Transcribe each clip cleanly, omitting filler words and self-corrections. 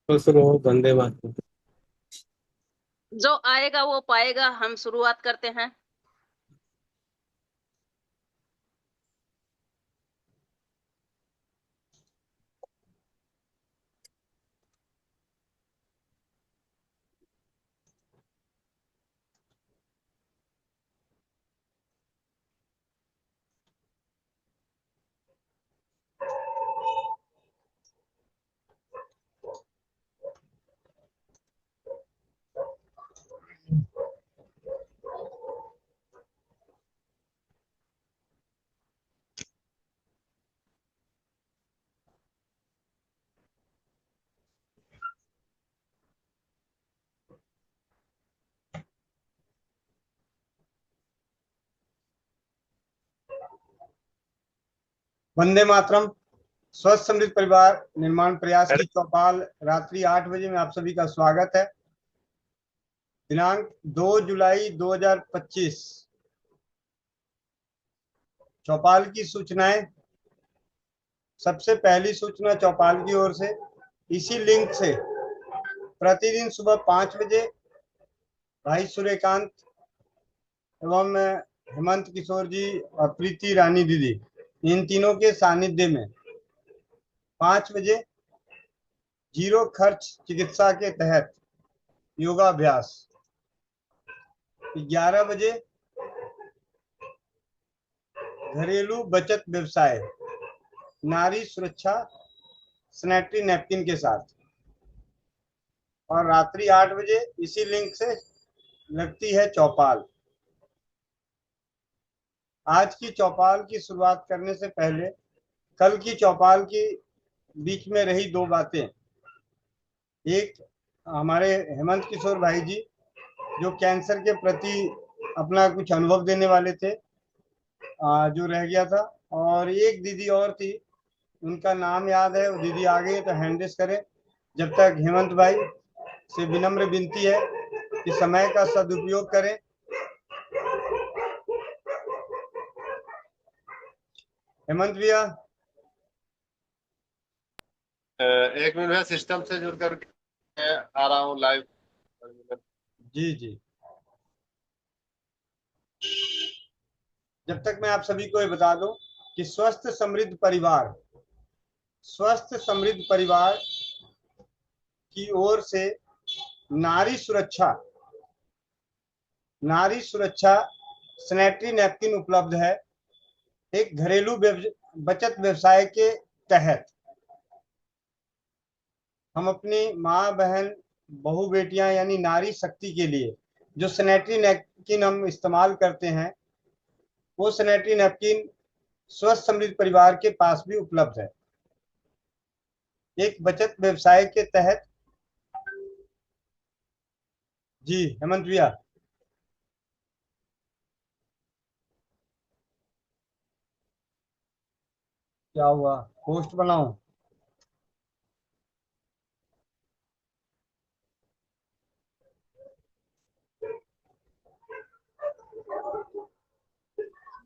खुश रहो, वंदे मातरम। जो आएगा वो पाएगा। हम शुरुआत करते हैं। वंदे मातरम। स्वस्थ समृद्ध परिवार निर्माण प्रयास की चौपाल रात्रि 8 बजे में आप सभी का स्वागत है। दिनांक 2 जुलाई 2025। चौपाल की सूचनाएं। सबसे पहली सूचना चौपाल की ओर से, इसी लिंक से प्रतिदिन सुबह 5 बजे भाई सूर्यकांत एवं हेमंत किशोर जी और प्रीति रानी दीदी, इन तीनों के सानिध्य में 5 बजे जीरो खर्च चिकित्सा के तहत योगाभ्यास। 11 बजे घरेलू बचत व्यवसाय नारी सुरक्षा सैनिटरी नैपकिन के साथ। और रात्रि 8 बजे इसी लिंक से लगती है चौपाल। आज की चौपाल की शुरुआत करने से पहले कल की चौपाल की बीच में रही दो बातें। एक, हमारे हेमंत किशोर भाई जी जो कैंसर के प्रति अपना कुछ अनुभव देने वाले थे, जो रह गया था। और एक दीदी और थी, उनका नाम याद है, वो दीदी आ गई तो हैंडरेस करें। जब तक हेमंत भाई से विनम्र विनती है कि समय का सदुपयोग करें। हेमंत भैया। एक मिनट है, सिस्टम से जुड़ कर आ रहा हूँ लाइव। जी जी। जब तक मैं आप सभी को ये बता दूं कि स्वस्थ समृद्ध परिवार की ओर से नारी सुरक्षा नारी सुरक्षा सैनिटरी नैपकिन उपलब्ध है। एक घरेलू बचत व्यवसाय के तहत हम अपनी माँ बहन बहू बेटियां यानी नारी शक्ति के लिए जो सैनिटरी नैपकिन हम इस्तेमाल करते हैं, वो सैनिटरी नैपकिन स्वस्थ समृद्ध परिवार के पास भी उपलब्ध है। एक बचत व्यवसाय के तहत। जी हेमंत भैया। क्या हुआ, पोस्ट बनाऊं?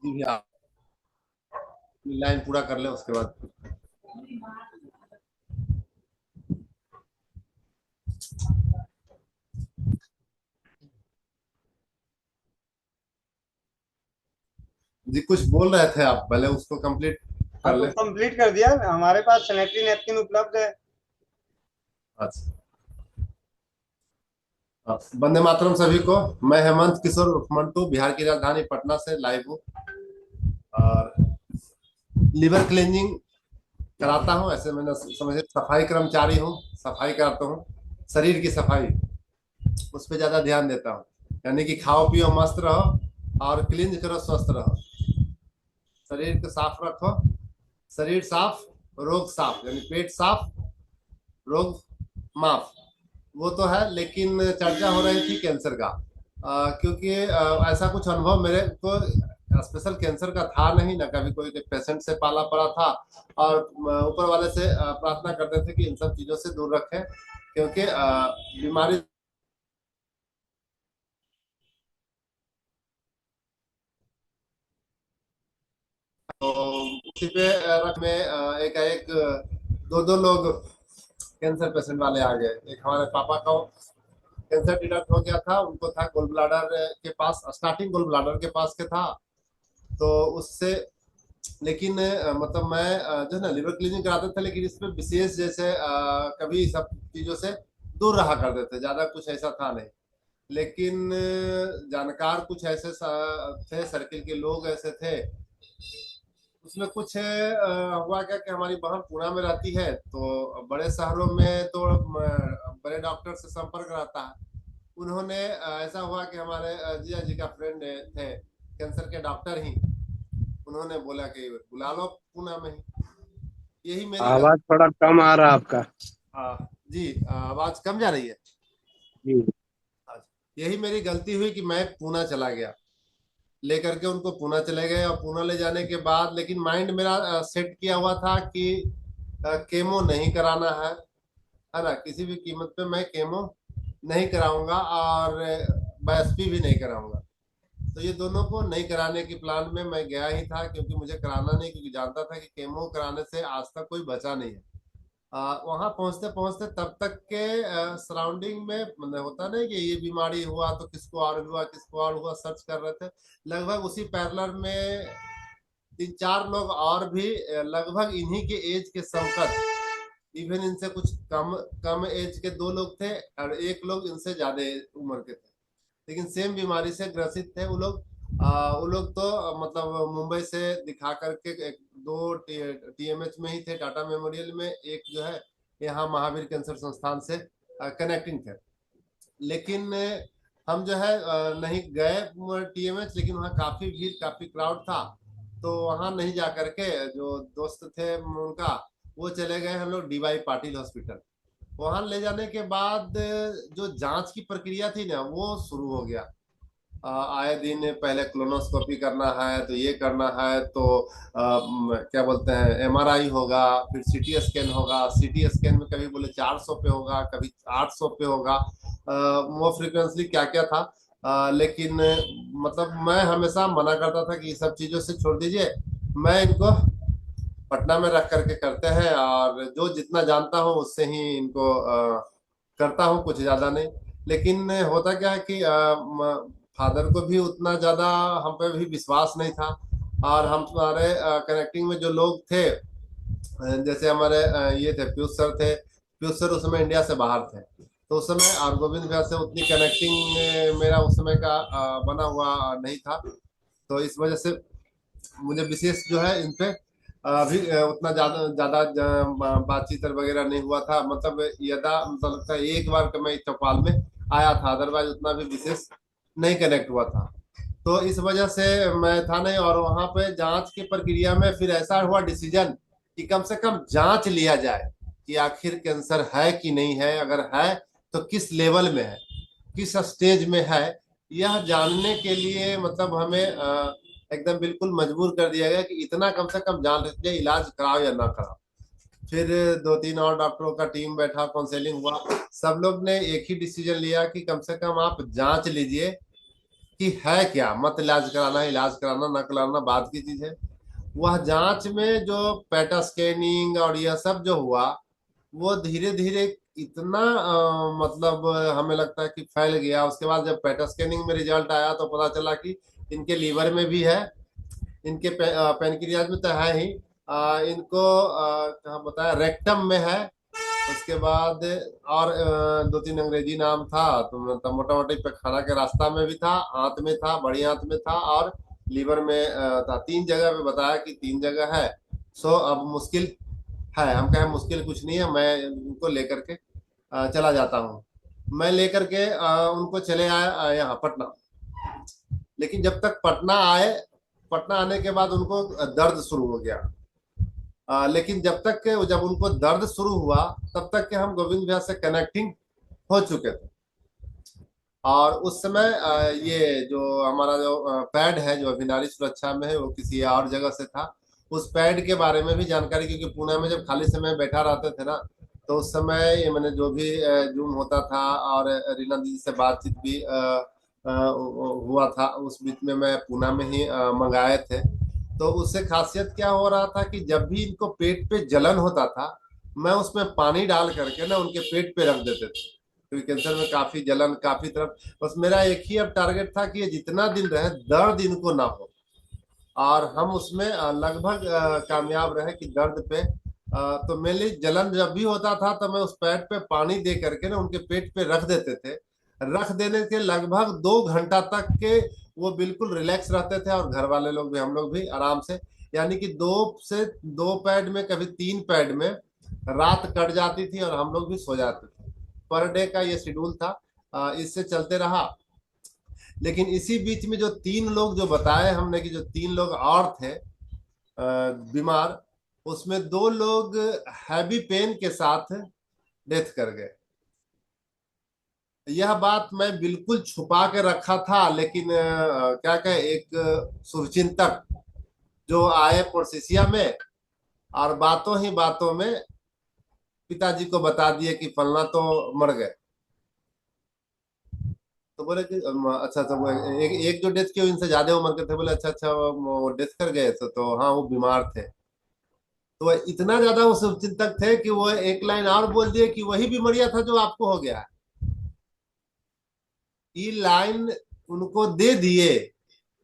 जी भैया, लाइन पूरा कर ले उसके बाद। जी कुछ बोल रहे थे आप, पहले उसको कंप्लीट हाँ कर तो ले। कंप्लीट कर दिया। हमारे पास सैनिटरी नैपकिन उपलब्ध है। अच्छा, वंदे मातरम सभी को। मैं हेमंत किशोर उर्फ मंटू, बिहार की राजधानी पटना से लाइव हूँ और लिवर क्लींजिंग कराता हूँ। ऐसे मैंने समझे सफाई कर्मचारी हूँ, सफाई करता हूँ, शरीर की सफाई उस पर ज्यादा ध्यान देता हूँ। यानी कि खाओ पियो मस्त रहो और क्लींज करो, स्वस्थ रहो, शरीर को साफ रखो। शरीर साफ, रोग साफ, यानी पेट साफ, रोग माफ। वो तो है, लेकिन चर्चा हो रही थी कैंसर का। क्योंकि ऐसा कुछ अनुभव मेरे को स्पेशल कैंसर का था नहीं, ना कभी कोई पेशेंट से पाला पड़ा था। और ऊपर वाले से प्रार्थना करते थे कि इन सब चीजों से दूर रखें, क्योंकि बीमारी तो उसी पे रख में एक एक दो दो लोग कैंसर पेशेंट वाले आ गए। एक हमारे पापा का कैंसर डिटेक्ट हो गया था, उनको था गोल ब्लाडर के पास, स्टार्टिंग गोल ब्लाडर के पास के था। तो उससे लेकिन मतलब मैं जो है ना लिवर क्लीनिंग कराते थे, लेकिन इसमें विशेष जैसे कभी सब चीजों से दूर रहा करते थे, ज्यादा कुछ ऐसा था नहीं। लेकिन जानकार कुछ ऐसे थे, सर्किल के लोग ऐसे थे। उसमें कुछ हुआ क्या कि हमारी बहन पुणे में रहती है, तो बड़े शहरों में तो बड़े डॉक्टर से संपर्क रहता है। उन्होंने ऐसा हुआ कि हमारे जिया जी का फ्रेंड थे कैंसर के डॉक्टर ही, उन्होंने बोला कि बुला लो पुणे में ही। यही मेरी आवाज थोड़ा कम आ रहा आपका। जी आवाज कम जा रही है। जी। यही मेरी गलती हुई कि मैं पुणे चला गया, लेकर के उनको पुणे चले गए। और पुणे ले जाने के बाद लेकिन माइंड मेरा सेट किया हुआ था कि केमो नहीं कराना है ना, किसी भी कीमत पे मैं केमो नहीं कराऊंगा और बायोप्सी भी नहीं कराऊंगा। तो ये दोनों को नहीं कराने के प्लान में मैं गया ही था, क्योंकि मुझे कराना नहीं, क्योंकि जानता था कि केमो कराने से आज तक कोई बचा नहीं है। वहां पहुंचते पहुंचते तब तक के सराउंडिंग में मतलब होता नहीं कि ये बीमारी हुआ तो किसको और हुआ, किसको और हुआ, सर्च कर रहे थे। लगभग उसी पैरेलल में 3-4 लोग और भी लगभग इन्हीं के एज के समकक्ष, इवन इनसे कुछ कम कम एज के 2 लोग थे और एक लोग इनसे ज्यादा उम्र के थे, लेकिन सेम बीमारी से ग्रसित थे वो लोग। वो लोग तो मतलब मुंबई से दिखा करके एक 2 टीएमएच में ही थे, टाटा मेमोरियल में, एक जो है यहाँ महावीर कैंसर संस्थान से कनेक्टिंग थे। लेकिन हम जो है नहीं गए टीएमएच, लेकिन वहाँ काफी भीड़, काफी क्राउड था, तो वहां नहीं जा करके जो दोस्त थे उनका, वो चले गए हम लोग डीवाई पाटिल हॉस्पिटल। वहां ले जाने के बाद जो जांच की प्रक्रिया थी ना, वो शुरू हो गया। आए दिन पहले क्लोनोस्कोपी करना है, तो ये करना है, तो क्या बोलते हैं एमआरआई होगा, फिर सीटी स्कैन होगा। सीटी स्कैन में कभी बोले 400 पे होगा, कभी 800 पे होगा, वो फ्रिक्वेंसली क्या क्या था। लेकिन मतलब मैं हमेशा मना करता था कि ये सब चीजों से छोड़ दीजिए, मैं इनको पटना में रख करके करते हैं, और जो जितना जानता हूँ उससे ही इनको करता हूँ, कुछ ज्यादा नहीं। लेकिन होता क्या है कि फादर को भी उतना ज्यादा हम पे भी विश्वास नहीं था, और हम हमारे कनेक्टिंग में जो लोग थे, जैसे हमारे ये थे पीयूष सर थे। पीयूष सर उस समय इंडिया से बाहर थे, तो उस समय और गोविंद भैया से उतनी कनेक्टिंग मेरा उस समय का बना हुआ नहीं था। तो इस वजह से मुझे विशेष जो है इन पे अभी उतना ज्यादा ज्यादा बातचीत वगैरह नहीं हुआ था। मतलब यदा मतलब लगता है एक बार मैं चौपाल में आया था, अदरवाइज उतना भी विशेष नहीं कनेक्ट हुआ था। तो इस वजह से मैं था नहीं। और वहां पे जांच की प्रक्रिया में फिर ऐसा हुआ डिसीजन कि कम से कम जांच लिया जाए कि आखिर कैंसर है कि नहीं है, अगर है तो किस लेवल में है, किस स्टेज में है, यह जानने के लिए मतलब हमें एकदम बिल्कुल मजबूर कर दिया गया कि इतना कम से कम जान लीजिए, इलाज कराओ या ना कराओ। फिर 2-3 और डॉक्टरों का टीम बैठा, काउंसलिंग हुआ, सब लोग ने एक ही डिसीजन लिया कि कम से कम आप जांच लीजिए कि है क्या, मत इलाज कराना। इलाज कराना ना कराना बाद की चीज है। वह जांच में जो पेटा स्कैनिंग और यह सब जो हुआ, वो धीरे धीरे इतना मतलब हमें लगता है कि फैल गया। उसके बाद जब पेटा स्कैनिंग में रिजल्ट आया तो पता चला कि इनके लीवर में भी है, इनके पेनक्रियाज में तो है ही, इनको कहाँ बताया, रेक्टम में है। उसके बाद और 2-3 अंग्रेजी नाम था, तो मतलब मोटा मोटी पैखाना के रास्ता में भी था, आंत में था, बड़ी आंत में था, और लीवर में था। 3 जगह पे बताया कि 3 जगह है। सो अब मुश्किल है, हम कहें मुश्किल कुछ नहीं है, मैं उनको लेकर के चला जाता हूँ। मैं लेकर के उनको चले आया यहाँ पटना। लेकिन जब तक पटना आए, पटना आने के बाद उनको दर्द शुरू हो गया। लेकिन जब उनको दर्द शुरू हुआ, तब तक के हम गोविंद भैया से कनेक्टिंग हो चुके थे। और उस समय ये जो हमारा जो पैड है जो अभी नारी सुरक्षा में है, वो किसी और जगह से था। उस पैड के बारे में भी जानकारी, क्योंकि पुणे में जब खाली समय बैठा रहते थे ना, तो उस समय ये मैंने जो भी जूम होता था और रीना दीदी से बातचीत भी हुआ था, उस बीच में मैं पुणे में ही मंगाए थे। तो उससे खासियत क्या हो रहा था कि जब भी इनको पेट पे जलन होता था, मैं उसमें पानी डाल करके ना उनके पेट पे रख देते थे, क्योंकि कैंसर में काफी जलन काफी तरफ। बस मेरा एक ही अब टारगेट था कि ये जितना दिन रहे दर्द इनको ना हो, और हम उसमें लगभग कामयाब रहे कि दर्द पे तो मेनली जलन जब भी होता था तो मैं उस पैड पे पानी दे करके ना उनके पेट पे रख देते थे। रख देने के लगभग 2 घंटा तक के वो बिल्कुल रिलैक्स रहते थे, और घर वाले लोग भी हम लोग भी आराम से, यानी कि 2 से 2 पैड में कभी 3 पैड में रात कट जाती थी और हम लोग भी सो जाते थे। पर डे का ये शेड्यूल था, इससे चलते रहा। लेकिन इसी बीच में जो 3 लोग जो बताए हमने कि जो 3 लोग और थे बीमार, उसमें 2 लोग हैवी पेन के साथ डेथ कर गए। यह बात मैं बिल्कुल छुपा के रखा था, लेकिन क्या कहे, एक शुभचिंतक जो आए प्रोसेसिया में और बातों ही बातों में पिताजी को बता दिए कि फलना तो मर गए। तो बोले कि अच्छा अच्छा, वो एक एक जो डेथ की इनसे ज्यादा उम्र के थे, बोले अच्छा अच्छा वो डेथ कर गए तो हाँ वो बीमार थे। तो वह इतना ज्यादा वो शुभचिंतक थे कि वो एक लाइन और बोल दिए कि वही बीमारिया था जो आपको हो गया है। ये लाइन उनको दे दिए,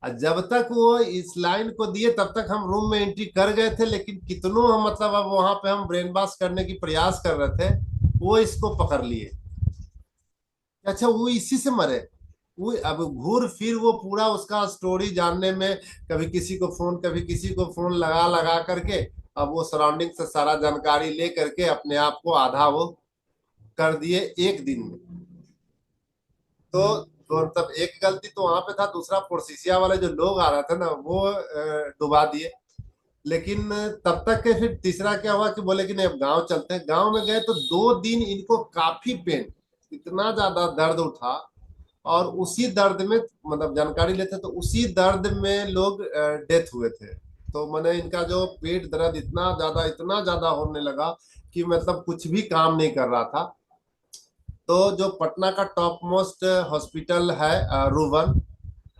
और जब तक वो इस लाइन को दिए तब तक हम रूम में एंट्री कर गए थे, लेकिन कितनों हम मतलब अब वहां पे हम ब्रेन वॉश करने की प्रयास कर रहे थे, वो इसको पकड़ लिए। अच्छा वो इसी से मरे। वो अब घूर फिर वो पूरा उसका स्टोरी जानने में, कभी किसी को फोन कभी किसी को फोन लगा लगा करके, अब वो सराउंडिंग से सारा जानकारी ले करके अपने आप को आधा वो कर दिए एक दिन में। तो मतलब एक गलती तो वहां पे था, दूसरा पोर्सिसिया वाले जो लोग आ रहे थे ना वो डुबा दिए। लेकिन तब तक के फिर तीसरा क्या हुआ कि बोले कि नहीं अब गांव चलते हैं। गांव में गए तो 2 दिन इनको काफी पेन, इतना ज्यादा दर्द उठा, और उसी दर्द में मतलब जानकारी लेते तो उसी दर्द में लोग डेथ हुए थे। तो मैंने इनका जो पेट दर्द इतना ज्यादा होने लगा कि मतलब कुछ भी काम नहीं कर रहा था। तो जो पटना का टॉप मोस्ट हॉस्पिटल है रूबन,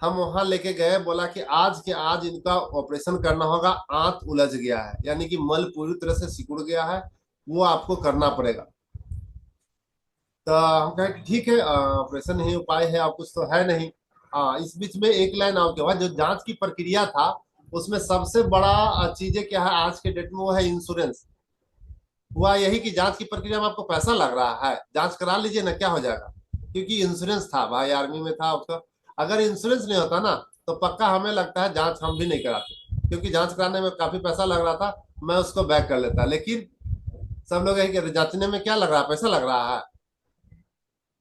हम वहां लेके गए। बोला कि आज के आज इनका ऑपरेशन करना होगा, आंत उलझ गया है, यानी कि मल पूरी तरह से सिकुड़ गया है, वो आपको करना पड़ेगा। तो हम कहे कि ठीक है, ऑपरेशन ही उपाय है, और कुछ तो है नहीं। हाँ, इस बीच में एक लाइन और क्या हुआ, जो जांच की प्रक्रिया था उसमें सबसे बड़ा चीजें क्या है आज के डेट में, वो है इंश्योरेंस। हुआ यही कि जांच की प्रक्रिया में आपको पैसा लग रहा है, जांच करा लीजिए ना, क्या हो जाएगा। क्योंकि इंश्योरेंस था, भाई आर्मी में था उसका। अगर इंश्योरेंस नहीं होता ना तो पक्का हमें लगता है जांच हम भी नहीं कराते, क्योंकि जांच कराने में काफी पैसा लग रहा था, मैं उसको बैक कर लेता। लेकिन सब लोग यही कहते, जांचने में क्या लग रहा है, पैसा लग रहा है,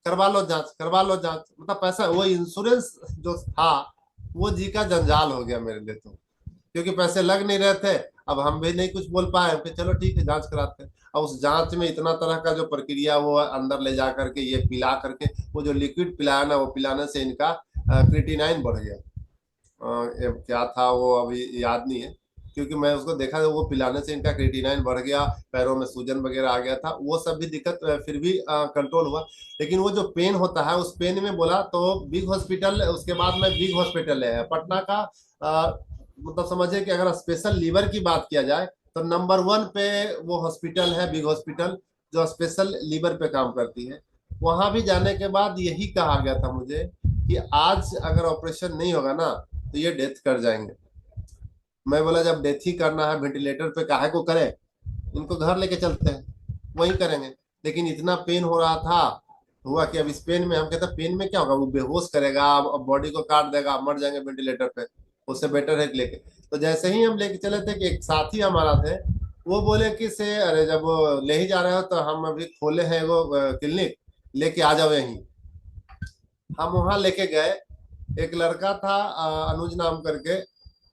करवा लो जांच करवा लो जांच, मतलब पैसा। वो इंश्योरेंस जो था वो जी का जंजाल हो गया मेरे लिए, तो क्योंकि पैसे लग नहीं रहे थे। अब हम भी नहीं कुछ बोल पाए, फिर चलो ठीक है जांच कराते हैं। और उस जांच में इतना तरह का जो प्रक्रिया वो अंदर ले जा करके ये पिला करके, वो जो लिक्विड पिलाया ना, वो पिलाने से इनका क्रिएटिनाइन बढ़ गया। क्या था वो अभी याद नहीं है, क्योंकि मैं उसको देखा था, वो पिलाने से इनका क्रिएटिनाइन बढ़ गया, पैरों में सूजन वगैरह आ गया था, वो सब भी दिक्कत फिर भी कंट्रोल हुआ। लेकिन वो जो पेन होता है, उस पेन में बोला तो बिग हॉस्पिटल, उसके बाद में बिग हॉस्पिटल है पटना का। मतलब समझिए कि अगर स्पेशल लीवर की बात किया जाए तो नंबर 1 पे वो हॉस्पिटल है, बिग हॉस्पिटल, जो स्पेशल लीवर पे काम करती है। वहां भी जाने के बाद यही कहा गया था मुझे कि आज अगर ऑपरेशन नहीं होगा ना तो ये डेथ कर जाएंगे। मैं बोला जब डेथ ही करना है वेंटिलेटर पे काहे को करें, इनको घर लेके चलते हैं, वही करेंगे। लेकिन इतना पेन हो रहा था, हुआ कि अब इस पेन में हम कहते हैं पेन में क्या होगा, वो बेहोश करेगा, बॉडी को काट देगा, मर जाएंगे वेंटिलेटर पे, उससे बेटर है कि लेके। तो जैसे ही हम लेके चले थे कि एक साथी हमारा थे, वो बोले कि से अरे जब वो ले ही जा रहे हो तो हम अभी खोले हैं वो क्लिनिक, लेके आ जाओ यहीं। हम वहां लेके गए। एक लड़का था अनुज नाम करके,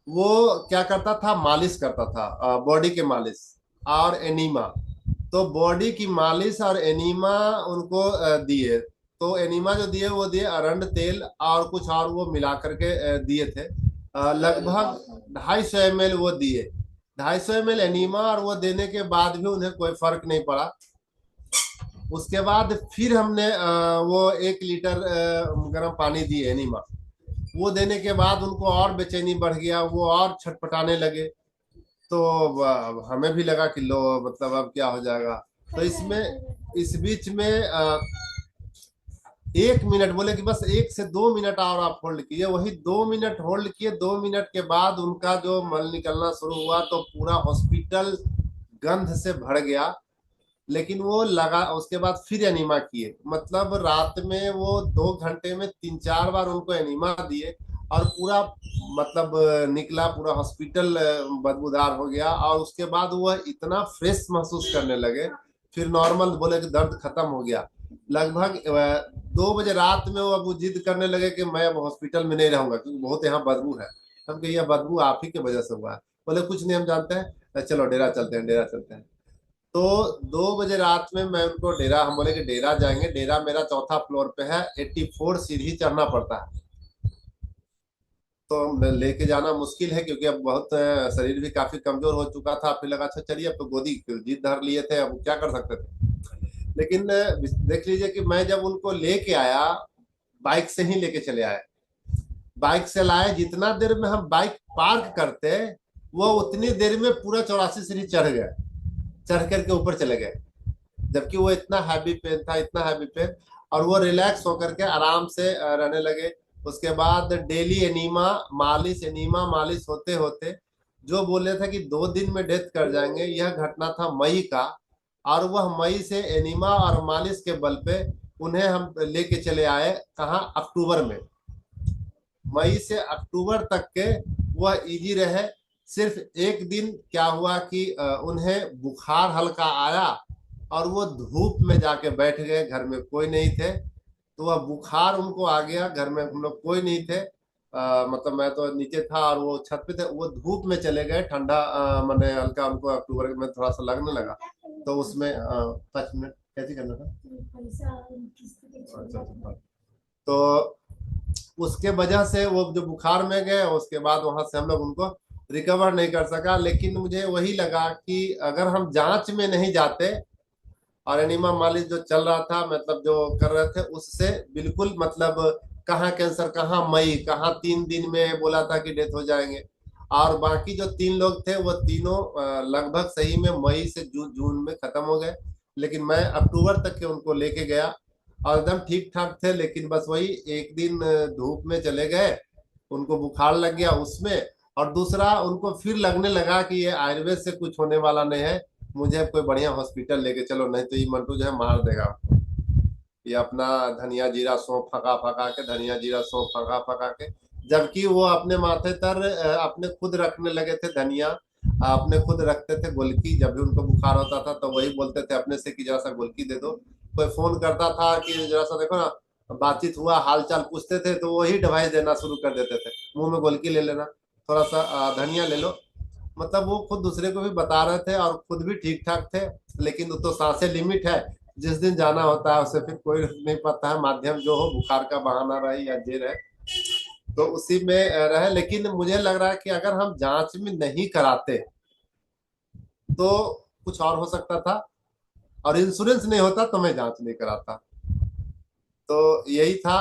वो क्या करता था, मालिश करता था, बॉडी के मालिश और एनीमा। तो बॉडी की मालिश और एनीमा उनको दिए। तो एनीमा जो दिए वो दिए अरंड तेल और कुछ और वो मिला करके दिए थे। लगभग 250 ml वो दिए। 250 ml एनीमा, और वो देने के बाद भी उन्हें कोई फर्क नहीं पड़ा। उसके बाद फिर हमने वो 1 लीटर गर्म पानी दिए एनीमा। वो देने के बाद उनको और बेचैनी बढ़ गया, वो और छटपटाने लगे। तो हमें भी लगा कि लो मतलब अब क्या हो जाएगा। तो इस बीच में 1 मिनट बोले कि बस 1 से 2 मिनट और आप होल्ड कीजिए। वही 2 मिनट होल्ड किए। 2 मिनट के बाद उनका जो मल निकलना शुरू हुआ तो पूरा हॉस्पिटल गंध से भर गया। लेकिन वो लगा, उसके बाद फिर एनीमा किए। मतलब रात में वो 2 घंटे में 3-4 बार उनको एनीमा दिए और पूरा मतलब निकला, पूरा हॉस्पिटल बदबूदार हो गया। और उसके बाद वो इतना फ्रेश महसूस करने लगे। फिर नॉर्मल बोले कि दर्द खत्म हो गया। लगभग 2 बजे रात में वो अब जिद करने लगे कि मैं अब हॉस्पिटल में नहीं रहूंगा क्योंकि बहुत यहाँ बदबू है। हम कहे यह बदबू आप ही की वजह से हुआ है। बोले कुछ नहीं हम जानते हैं, चलो डेरा चलते हैं, डेरा चलते हैं। तो 2 बजे रात में मैं उनको डेरा, हम बोले कि डेरा जाएंगे। डेरा मेरा चौथा फ्लोर पे है, 84 सीढ़ी चढ़ना पड़ता है। तो लेके जाना मुश्किल है क्योंकि अब बहुत शरीर भी काफी कमजोर हो चुका था। फिर लगा अच्छा चलिए अब तो गोदी जीत धर लिए थे, अब क्या कर सकते थे। लेकिन देख लीजिए कि मैं जब उनको लेके आया, बाइक से ही लेके चले आए। बाइक से लाए, जितना देर में हम बाइक पार्क करते वो उतनी देर में पूरा 84 सीढ़ी चढ़ गए, चढ़ करके ऊपर चले गए। जबकि वो इतना हैवी पेन था, इतना हैवी पेन। और वो रिलैक्स होकर के आराम से रहने लगे। उसके बाद डेली एनीमा मालिश होते होते जो बोले थे कि 2 दिन में डेथ कर जाएंगे, यह घटना था मई का। और वह मई से एनीमा और मालिश के बल पे उन्हें हम लेके चले आए कहाँ, अक्टूबर में। मई से अक्टूबर तक के वह इजी रहे। सिर्फ एक दिन क्या हुआ कि उन्हें बुखार हल्का आया और वो धूप में जाके बैठ गए, घर में कोई नहीं थे। तो वह बुखार उनको आ गया, घर में हम लोग कोई नहीं थे। मतलब मैं तो नीचे था और वो छत पे थे। वो धूप में चले गए, ठंडा मैंने हल्का उनको अक्टूबर में थोड़ा सा लगने लगा। तो उसमें 5 मिनट कैसे करना था। अच्छा। तो उसके वजह से वो जो बुखार में गए, उसके बाद वहां से हम लोग उनको रिकवर नहीं कर सका। लेकिन मुझे वही लगा कि अगर हम जांच में नहीं जाते और एनिमा मालिश जो चल रहा था, मतलब जो कर रहे थे, उससे बिल्कुल मतलब कहाँ कैंसर, कहाँ मई, कहाँ 3 दिन में बोला था कि डेथ हो जाएंगे। और बाकी जो 3 लोग थे वो तीनों लगभग सही में मई से जून में खत्म हो गए। लेकिन मैं अक्टूबर तक के उनको लेके गया और एकदम ठीक ठाक थे। लेकिन बस वही एक दिन धूप में चले गए, उनको बुखार लग गया उसमें। और दूसरा उनको फिर लगने लगा कि ये आयुर्वेद से कुछ होने वाला नहीं है, मुझे कोई बढ़िया हॉस्पिटल लेके चलो, नहीं तो ये मंटू जो है मार देगा। ये अपना धनिया जीरा सौंफ फका फका के, धनिया जीरा सौंफ फका फका के, जबकि वो अपने माथे तर अपने खुद रखने लगे थे धनिया। अपने खुद रखते थे गोलकी, जब भी उनको बुखार होता था तो वही बोलते थे अपने से कि जरा सा गोलकी दे दो। कोई फोन करता था कि जरा सा देखो ना, बातचीत हुआ, हाल चाल पूछते थे तो वही दवाई देना शुरू कर देते थे। मुंह में गोलकी ले लेना, थोड़ा सा धनिया ले लो। मतलब वो खुद दूसरे को भी बता रहे थे और खुद भी ठीक ठाक थे। लेकिन वो तो सांसें लिमिट है, जिस दिन जाना होता है उसे फिर कोई नहीं पता है, माध्यम जो हो, बुखार का बहाना रहे या जे रहे, तो उसी में रहे। लेकिन मुझे लग रहा है कि अगर हम जांच में नहीं कराते तो कुछ और हो सकता था, और इंश्योरेंस नहीं होता तो मैं जांच नहीं कराता। तो यही था।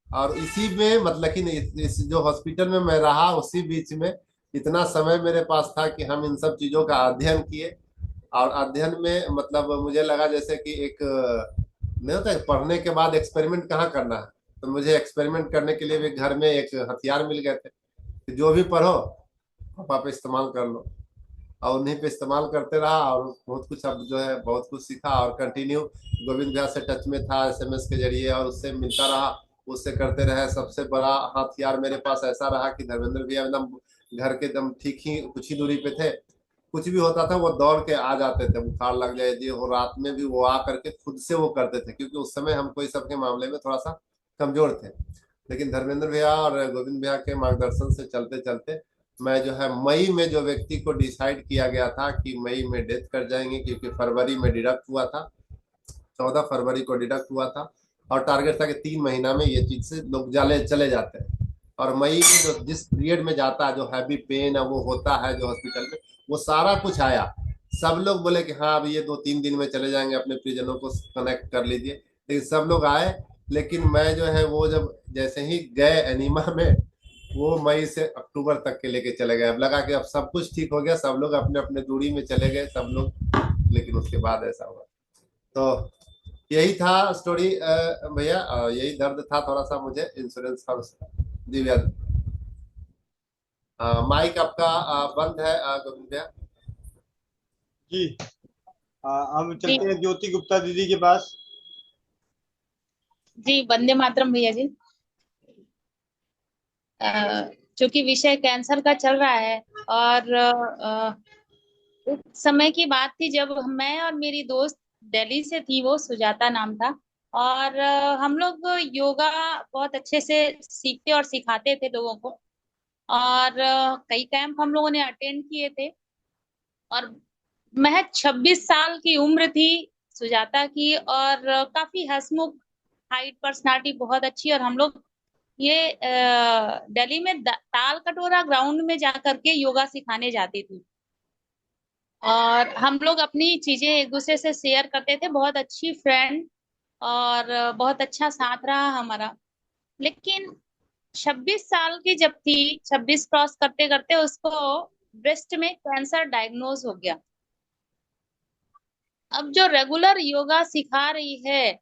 और इसी में मतलब कि इस जो हॉस्पिटल में मैं रहा, उसी बीच में इतना समय मेरे पास था कि हम इन सब चीजों का अध्ययन किए। और अध्ययन में मतलब मुझे लगा जैसे कि एक नहीं होता है, पढ़ने के बाद एक्सपेरिमेंट कहाँ करना है, तो मुझे एक्सपेरिमेंट करने के लिए भी घर में एक हथियार मिल गए थे कि जो भी पढ़ो पापा पे इस्तेमाल कर लो। और उन्हीं पे इस्तेमाल करते रहा और बहुत कुछ अब जो है बहुत कुछ सीखा। और कंटिन्यू गोविंद भैया से टच में था SMS के जरिए, और उससे मिलता रहा, उससे करते रहे। सबसे बड़ा हथियार मेरे पास ऐसा रहा कि धर्मेंद्र भैया एकदम घर के एकदम ठीक ही कुछ ही दूरी पे थे। कुछ भी होता था वो दौड़ के आ जाते थे, बुखार लग जाए जी हो, रात में भी वो आ करके खुद से वो करते थे, क्योंकि उस समय हम कोई सबके मामले में थोड़ा सा कमजोर थे। लेकिन धर्मेंद्र भैया और गोविंद भैया के मार्गदर्शन से चलते चलते मैं जो है मई में जो व्यक्ति को डिसाइड किया गया था कि मई में डेथ कर जाएंगे, क्योंकि फरवरी में डिडक्ट हुआ था, 14 फरवरी को डिडक्ट हुआ था। और टारगेट था कि 3 महीना में ये चीज से लोग चले जाते हैं। और मई में जो जिस पीरियड में जाता है, जो हैवी पेन है वो होता है जो हॉस्पिटल में, वो सारा कुछ आया। सब लोग बोले कि हाँ अब ये 2-3 दिन में चले जाएंगे, अपने परिजनों को कनेक्ट कर लीजिए। लेकिन सब लोग आए। लेकिन मैं जो है वो जब जैसे ही गए एनिमा में, वो मई से अक्टूबर तक के लेके चले गए। अब लगा कि अब सब कुछ ठीक हो गया, सब लोग अपने अपने दूरी में चले गए सब लोग, लेकिन उसके बाद ऐसा हुआ। तो यही था स्टोरी भैया, यही दर्द था थोड़ा सा मुझे इंश्योरेंस का जी भैया। माइक आपका बंद है गोविंद भैया। जी हम जी चलते हैं ज्योति गुप्ता दीदी के पास। जी, वंदे मातरम भैया जी। चूंकि विषय कैंसर का चल रहा है और उस समय की बात थी जब मैं और मेरी दोस्त दिल्ली से थी, वो सुजाता नाम था। और हम लोग योगा बहुत अच्छे से सीखते और सिखाते थे लोगों को। और कई कैंप हम लोगों ने अटेंड किए थे। और महज 26 साल की उम्र थी सुजाता की, और काफी हंसमुख, हाइट, पर्सनालिटी बहुत अच्छी। और हम लोग ये दिल्ली में ताल कटोरा ग्राउंड में जा करके योगा सिखाने जाती थी। और हम लोग अपनी चीजें एक दूसरे से शेयर करते थे, बहुत अच्छी फ्रेंड। और बहुत अच्छा साथ रहा हमारा। लेकिन 26 साल की जब थी, 26 क्रॉस करते करते उसको ब्रेस्ट में कैंसर डायग्नोज हो गया। अब जो रेगुलर योगा सिखा रही है,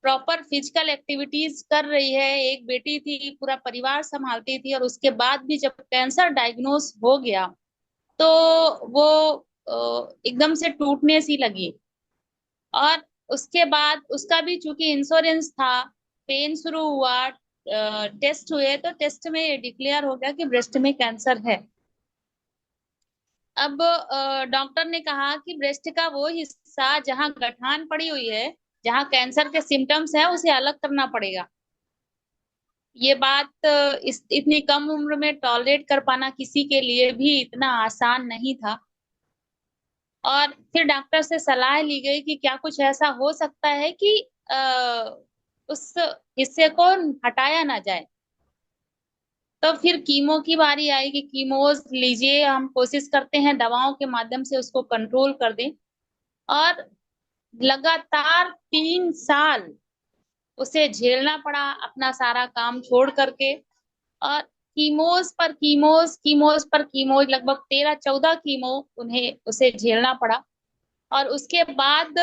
प्रॉपर फिजिकल एक्टिविटीज कर रही है, एक बेटी थी, पूरा परिवार संभालती थी, और उसके बाद भी जब कैंसर डायग्नोस हो गया तो वो एकदम से टूटने सी लगी। और उसके बाद उसका भी चूंकि इंश्योरेंस था, पेन शुरू हुआ, टेस्ट हुए, तो टेस्ट में डिक्लेयर हो गया कि ब्रेस्ट में कैंसर है। अब डॉक्टर ने कहा कि ब्रेस्ट का वो हिस्सा जहाँ गठान पड़ी हुई है, जहाँ कैंसर के सिम्टम्स है, उसे अलग करना पड़ेगा। ये बात इतनी कम उम्र में टॉलरेट कर पाना किसी के लिए भी इतना आसान नहीं था। और फिर डॉक्टर से सलाह ली गई कि क्या कुछ ऐसा हो सकता है कि उस हिस्से को हटाया ना जाए। तो फिर कीमो की बारी आई कि कीमोज लीजिए, हम कोशिश करते हैं दवाओं के माध्यम से उसको कंट्रोल कर दें। और लगातार 3 साल उसे झेलना पड़ा, अपना सारा काम छोड़ करके। और कीमोज पर कीमोज, कीमोज पर कीमोज, लगभग 13-14 कीमो उन्हें उसे झेलना पड़ा। और उसके बाद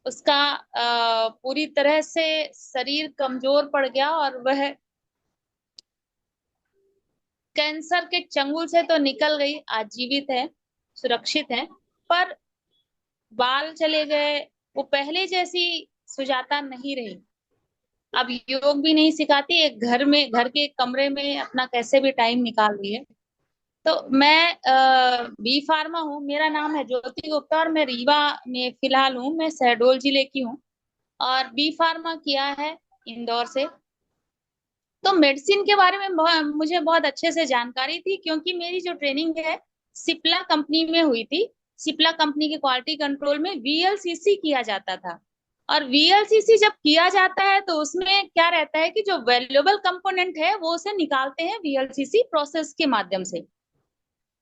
उसका पूरी तरह से शरीर कमजोर पड़ गया, और वह कैंसर के चंगुल से तो निकल गई, आज जीवित है, सुरक्षित है। पर बाल चले गए, वो पहले जैसी सुजाता नहीं रही। अब योग भी नहीं सिखाती, एक घर में, घर के एक कमरे में अपना कैसे भी टाइम निकाल रही है। तो मैं बी फार्मा हूँ, मेरा नाम है ज्योति गुप्ता, और मैं रीवा में फिलहाल हूँ, मैं शहडोल जिले की हूँ। और बी फार्मा किया है इंदौर से। तो मेडिसिन के बारे में मुझे बहुत अच्छे से जानकारी थी, क्योंकि मेरी जो ट्रेनिंग है सिप्ला कंपनी में हुई थी। सिप्ला कंपनी के क्वालिटी कंट्रोल में वीएलसीसी किया जाता था। और वीएलसीसी जब किया जाता है तो उसमें क्या रहता है कि जो वैल्यूएबल कंपोनेंट है वो उसे निकालते हैं वीएलसीसी प्रोसेस के माध्यम से।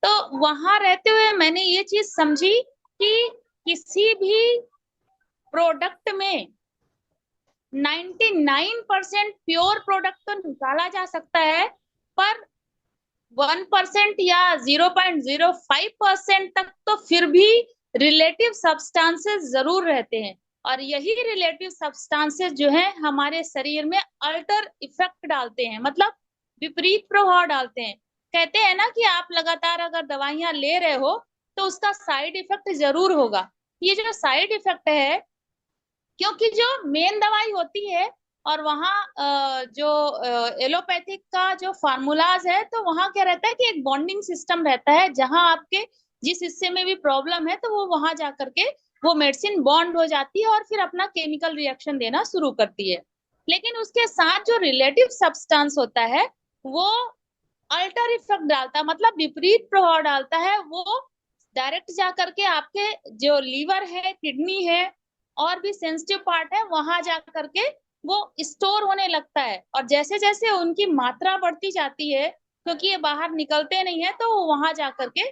तो वहां रहते हुए मैंने ये चीज समझी कि किसी भी प्रोडक्ट में 99% प्योर प्रोडक्ट तो निकाला जा सकता है, पर 1% या 0.05% तक तो फिर भी रिलेटिव सब्सटेंसेस जरूर रहते हैं। और यही रिलेटिव सब्सटेंसेस जो है हमारे शरीर में अल्टर इफेक्ट डालते हैं, मतलब विपरीत प्रभाव डालते हैं। कहते हैं ना कि आप लगातार अगर दवाइयां ले रहे हो तो उसका साइड इफेक्ट जरूर होगा। ये जो साइड इफेक्ट है, क्योंकि जो मेन दवाई होती है और वहाँ जो एलोपैथिक का जो फार्मूलाज है, तो वहाँ क्या रहता है कि एक बॉन्डिंग सिस्टम रहता है, जहाँ आपके जिस हिस्से में भी प्रॉब्लम है तो वो वहां जा करके वो मेडिसिन बॉन्ड हो जाती है और फिर अपना केमिकल रिएक्शन देना शुरू करती है। लेकिन उसके साथ जो रिलेटिव सब्सटेंस होता है वो अल्टर इफेक्ट डालता है, मतलब विपरीत प्रभाव डालता है। वो डायरेक्ट जा करके आपके जो लीवर है, किडनी है, और भी सेंसिटिव पार्ट है, वहां जा करके वो स्टोर होने लगता है। और जैसे जैसे उनकी मात्रा बढ़ती जाती है, क्योंकि ये बाहर निकलते नहीं है, तो वहां जा करके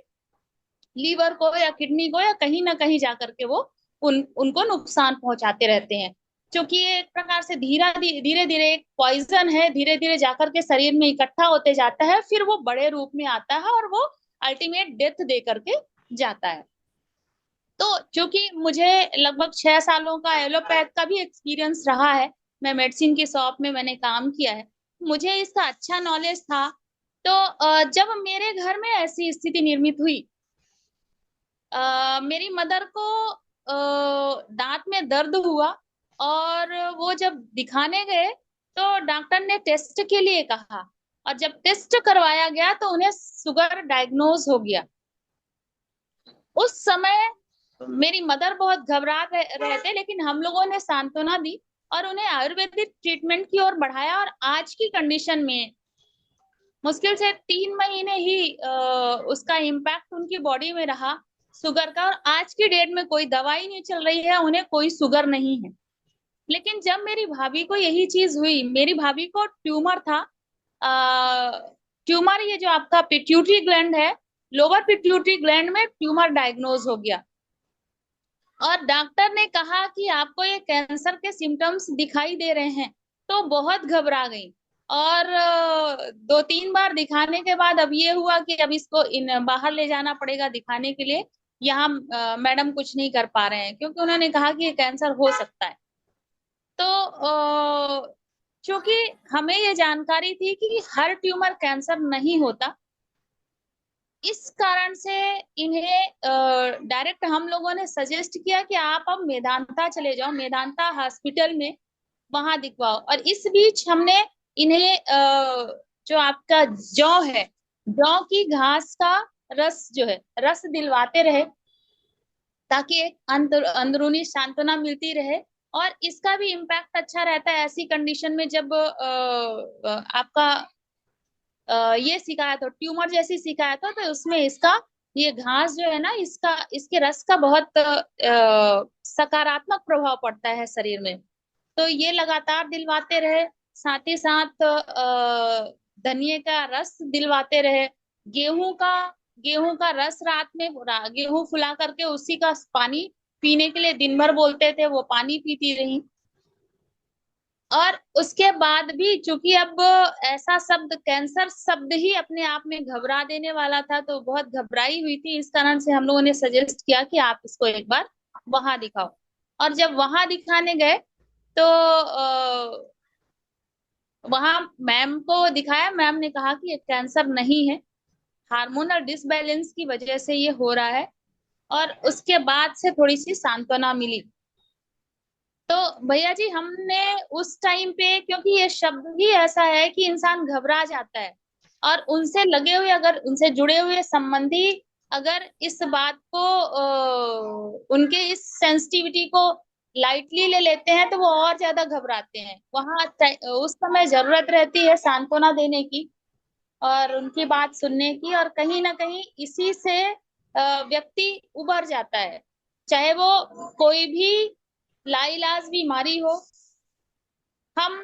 लीवर को या किडनी को या कहीं ना कहीं जा करके वो उनको नुकसान पहुंचाते रहते हैं। क्योंकि ये एक प्रकार से धीरे धीरे एक पॉइजन है, धीरे धीरे जाकर के शरीर में इकट्ठा होते जाता है, फिर वो बड़े रूप में आता है और वो अल्टीमेट डेथ दे करके जाता है। तो क्योंकि मुझे लगभग 6 सालों का एलोपैथ का भी एक्सपीरियंस रहा है, मैं मेडिसिन की शॉप में मैंने काम किया है, मुझे इसका अच्छा नॉलेज था। तो जब मेरे घर में ऐसी स्थिति निर्मित हुई, मेरी मदर को दांत में दर्द हुआ और वो जब दिखाने गए तो डॉक्टर ने टेस्ट के लिए कहा, और जब टेस्ट करवाया गया तो उन्हें शुगर डायग्नोज हो गया। उस समय मेरी मदर बहुत घबरा रहे थे, लेकिन हम लोगों ने सांत्वना दी और उन्हें आयुर्वेदिक ट्रीटमेंट की ओर बढ़ाया, और आज की कंडीशन में मुश्किल से 3 महीने ही उसका इम्पैक्ट उनकी बॉडी में रहा शुगर का, और आज की डेट में कोई दवाई नहीं चल रही है, उन्हें कोई शुगर नहीं है। लेकिन जब मेरी भाभी को यही चीज हुई, मेरी भाभी को ट्यूमर था, ट्यूमर, ये जो आपका पिट्यूटरी ग्लैंड है, लोअर पिट्यूटरी ग्लैंड में ट्यूमर डायग्नोज हो गया, और डॉक्टर ने कहा कि आपको ये कैंसर के सिम्टम्स दिखाई दे रहे हैं। तो बहुत घबरा गई, और 2-3 बार दिखाने के बाद अब ये हुआ कि अब इसको बाहर ले जाना पड़ेगा दिखाने के लिए। यहाँ मैडम कुछ नहीं कर पा रहे हैं, क्योंकि उन्होंने कहा कि ये कैंसर हो सकता है। तो क्योंकि हमें ये जानकारी थी कि हर ट्यूमर कैंसर नहीं होता, इस कारण से इन्हें डायरेक्ट हम लोगों ने सजेस्ट किया कि आप अब मेदांता चले जाओ, मेदांता हॉस्पिटल में, वहां दिखवाओ। और इस बीच हमने इन्हें जो आपका जौ है, जौ की घास का रस जो है, रस दिलवाते रहे, ताकि एक अंदरूनी सांत्वना मिलती रहे, और इसका भी इम्पैक्ट अच्छा रहता है ऐसी कंडीशन में जब आपका ये शिकायत हो, ट्यूमर जैसी शिकायत हो, तो उसमें इसका ये घास जो है ना, इसका इसके रस का बहुत सकारात्मक प्रभाव पड़ता है शरीर में। तो ये लगातार दिलवाते रहे, साथ ही साथ धनिये का रस दिलवाते रहे, गेहूं का रस रात में गेहूं फुला करके उसी का पानी पीने के लिए दिन भर बोलते थे, वो पानी पीती रही। और उसके बाद भी चूंकि अब ऐसा शब्द, कैंसर शब्द ही अपने आप में घबरा देने वाला था, तो बहुत घबराई हुई थी, इस कारण से हम लोगों ने सजेस्ट किया कि आप इसको एक बार वहां दिखाओ। और जब वहां दिखाने गए तो वहां मैम को दिखाया, मैम ने कहा कि ये कैंसर नहीं है, हार्मोनल डिसबैलेंस की वजह से ये हो रहा है। और उसके बाद से थोड़ी सी सांत्वना मिली। तो भैया जी, हमने उस टाइम पे, क्योंकि ये शब्द ही ऐसा है कि इंसान घबरा जाता है, और उनसे लगे हुए, अगर उनसे जुड़े हुए संबंधी अगर इस बात को उनके इस सेंसिटिविटी को लाइटली ले लेते हैं, तो वो और ज्यादा घबराते हैं। वहां उस समय जरूरत रहती है सांत्वना देने की और उनकी बात सुनने की, और कहीं ना कहीं इसी से व्यक्ति उबर जाता है, चाहे वो कोई भी लाइलाज बीमारी हो। हम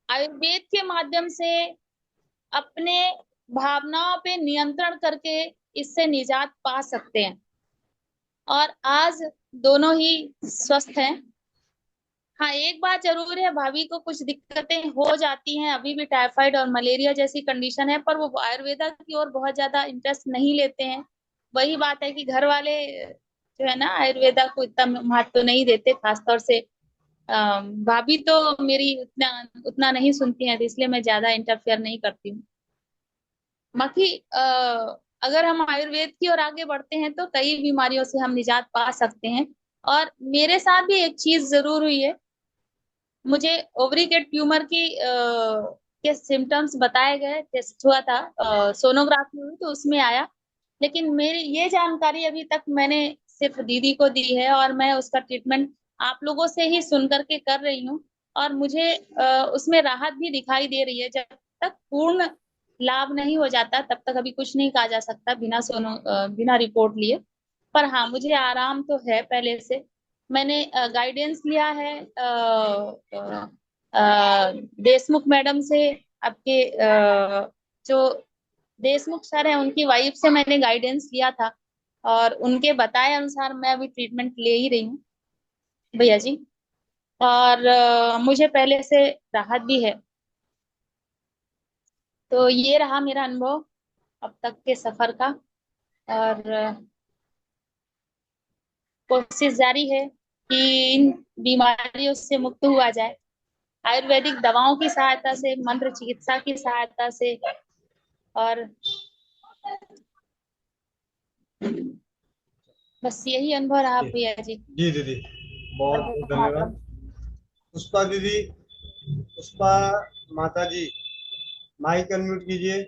आयुर्वेद के माध्यम से अपने भावनाओं पे नियंत्रण करके इससे निजात पा सकते हैं, और आज दोनों ही स्वस्थ हैं। हाँ, एक बात जरूर है, भाभी को कुछ दिक्कतें हो जाती हैं, अभी भी टाइफाइड और मलेरिया जैसी कंडीशन है, पर वो आयुर्वेदा की ओर बहुत ज्यादा इंटरेस्ट नहीं लेते हैं। वही बात है कि घर वाले जो है ना, आयुर्वेदा को इतना महत्व नहीं देते, खासतौर से भाभी तो मेरी उतना उतना नहीं सुनती हैं, तो इसलिए मैं ज्यादा इंटरफेयर नहीं करती हूँ। बाकी अगर हम आयुर्वेद की ओर आगे बढ़ते हैं तो कई बीमारियों से हम निजात पा सकते हैं। और मेरे साथ भी एक चीज जरूर हुई है, मुझे ओवरी के ट्यूमर के सिम्टम्स बताए गए, टेस्ट हुआ था, सोनोग्राफी हुई तो उसमें आया, लेकिन मेरी ये जानकारी अभी तक मैंने सिर्फ दीदी को दी है, और मैं उसका ट्रीटमेंट आप लोगों से ही सुन करके कर रही हूँ, और मुझे उसमें राहत भी दिखाई दे रही है। जब तक पूर्ण लाभ नहीं हो जाता तब तक अभी कुछ नहीं कहा जा सकता बिना रिपोर्ट लिए। पर हाँ, मुझे आराम तो है पहले से। मैंने गाइडेंस लिया है देशमुख मैडम से, आपके जो देशमुख सर है उनकी वाइफ से मैंने गाइडेंस लिया था, और उनके बताए अनुसार मैं अभी ट्रीटमेंट ले ही रही हूँ भैया जी। और मुझे पहले से राहत भी है। तो ये रहा मेरा अनुभव अब तक के सफर का। और कोशिश जारी है कि इन बीमारियों से मुक्त हुआ जाए, आयुर्वेदिक दवाओं की सहायता से, मंत्र चिकित्सा की सहायता से। और बस यही अनुभव रहा भैया जी। जी दीदी, बहुत वंदे बहुत धन्यवाद। मातरम। पुष्पा दीदी, पुष्पा माता जी, माइक अनम्यूट कीजिए।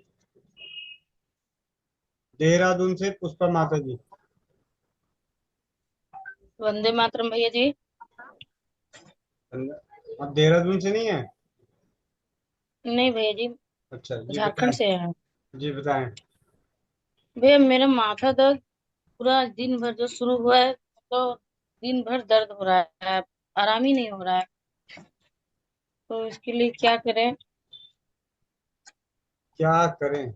देहरादून से पुष्पा माता जी। वंदे मातरम भैया जी। आप देहरादून से नहीं है? नहीं भैया जी, अच्छा जी, झारखंड बताएं। से है। जी बताएं। भैया मेरा माथा दर्द पूरा दिन भर जो शुरू हुआ है, तो दिन भर दर्द हो रहा है, आराम ही नहीं हो रहा है। तो इसके लिए क्या करें? क्या करें?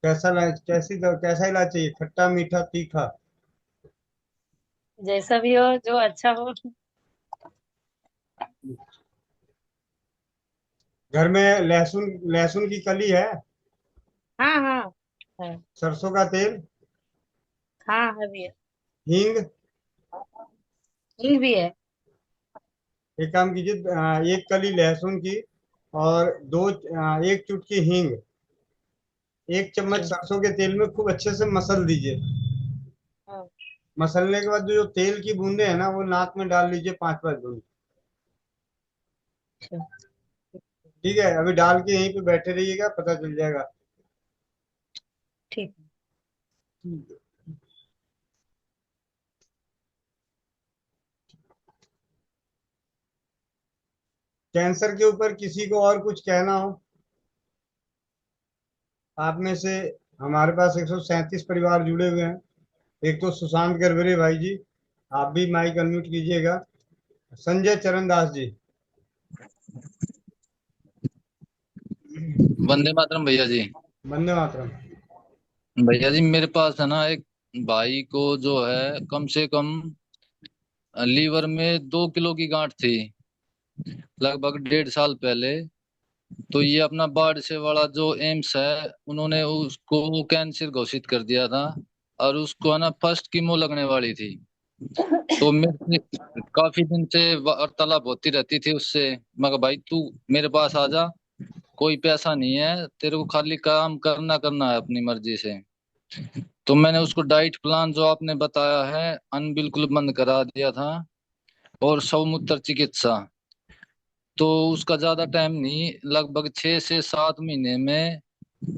कैसा इलाज चाहिए? खट्टा, मीठा, तीखा? जैसा भी हो, जो अच्छा हो। घर में लहसुन, लहसुन की कली है? हाँ हाँ है। सरसों का तेल? हाँ है भैया। हींग? हींग भी है। एक काम कीजिए, एक कली लहसुन की और एक चुटकी हींग, एक चम्मच अच्छा। सरसों के तेल में खूब अच्छे से मसल दीजिए। हाँ। मसलने के बाद जो तेल की बूंदे हैं ना, वो नाक में डाल लीजिए 5-5 बूंद। अच्छा। ठीक है, अभी डाल के यहीं पे बैठे रहिएगा, पता चल जाएगा। ठीक है। कैंसर के ऊपर किसी को और कुछ कहना हो आप में से? हमारे पास 137 परिवार जुड़े हुए हैं। एक तो सुशांत गर्भरे भाई जी, आप भी माइक अनम्यूट कीजिएगा। संजय चरण दास जी। वंदे मातरम भैया जी। वंदे मातरम। भैया जी मेरे पास है ना एक भाई को जो है कम से कम लीवर में 2 किलो की गांठ थी, लगभग 1.5 साल पहले। तो ये अपना बाढ़ से वाला जो एम्स है, उन्होंने उसको कैंसर घोषित कर दिया था, और उसको है ना फर्स्ट कीमो लगने वाली थी। तो मेरे से काफी दिन से वार्तालाप होती रहती थी उससे। मगर भाई तू मेरे पास आ जा, कोई पैसा नहीं है, तेरे को खाली काम करना करना है अपनी मर्जी से। तो मैंने उसको डाइट प्लान जो आपने बताया है अन बिल्कुल बंद करा दिया था, और सौमूत्र चिकित्सा। तो उसका ज्यादा टाइम नहीं, लगभग 6 से 7 महीने में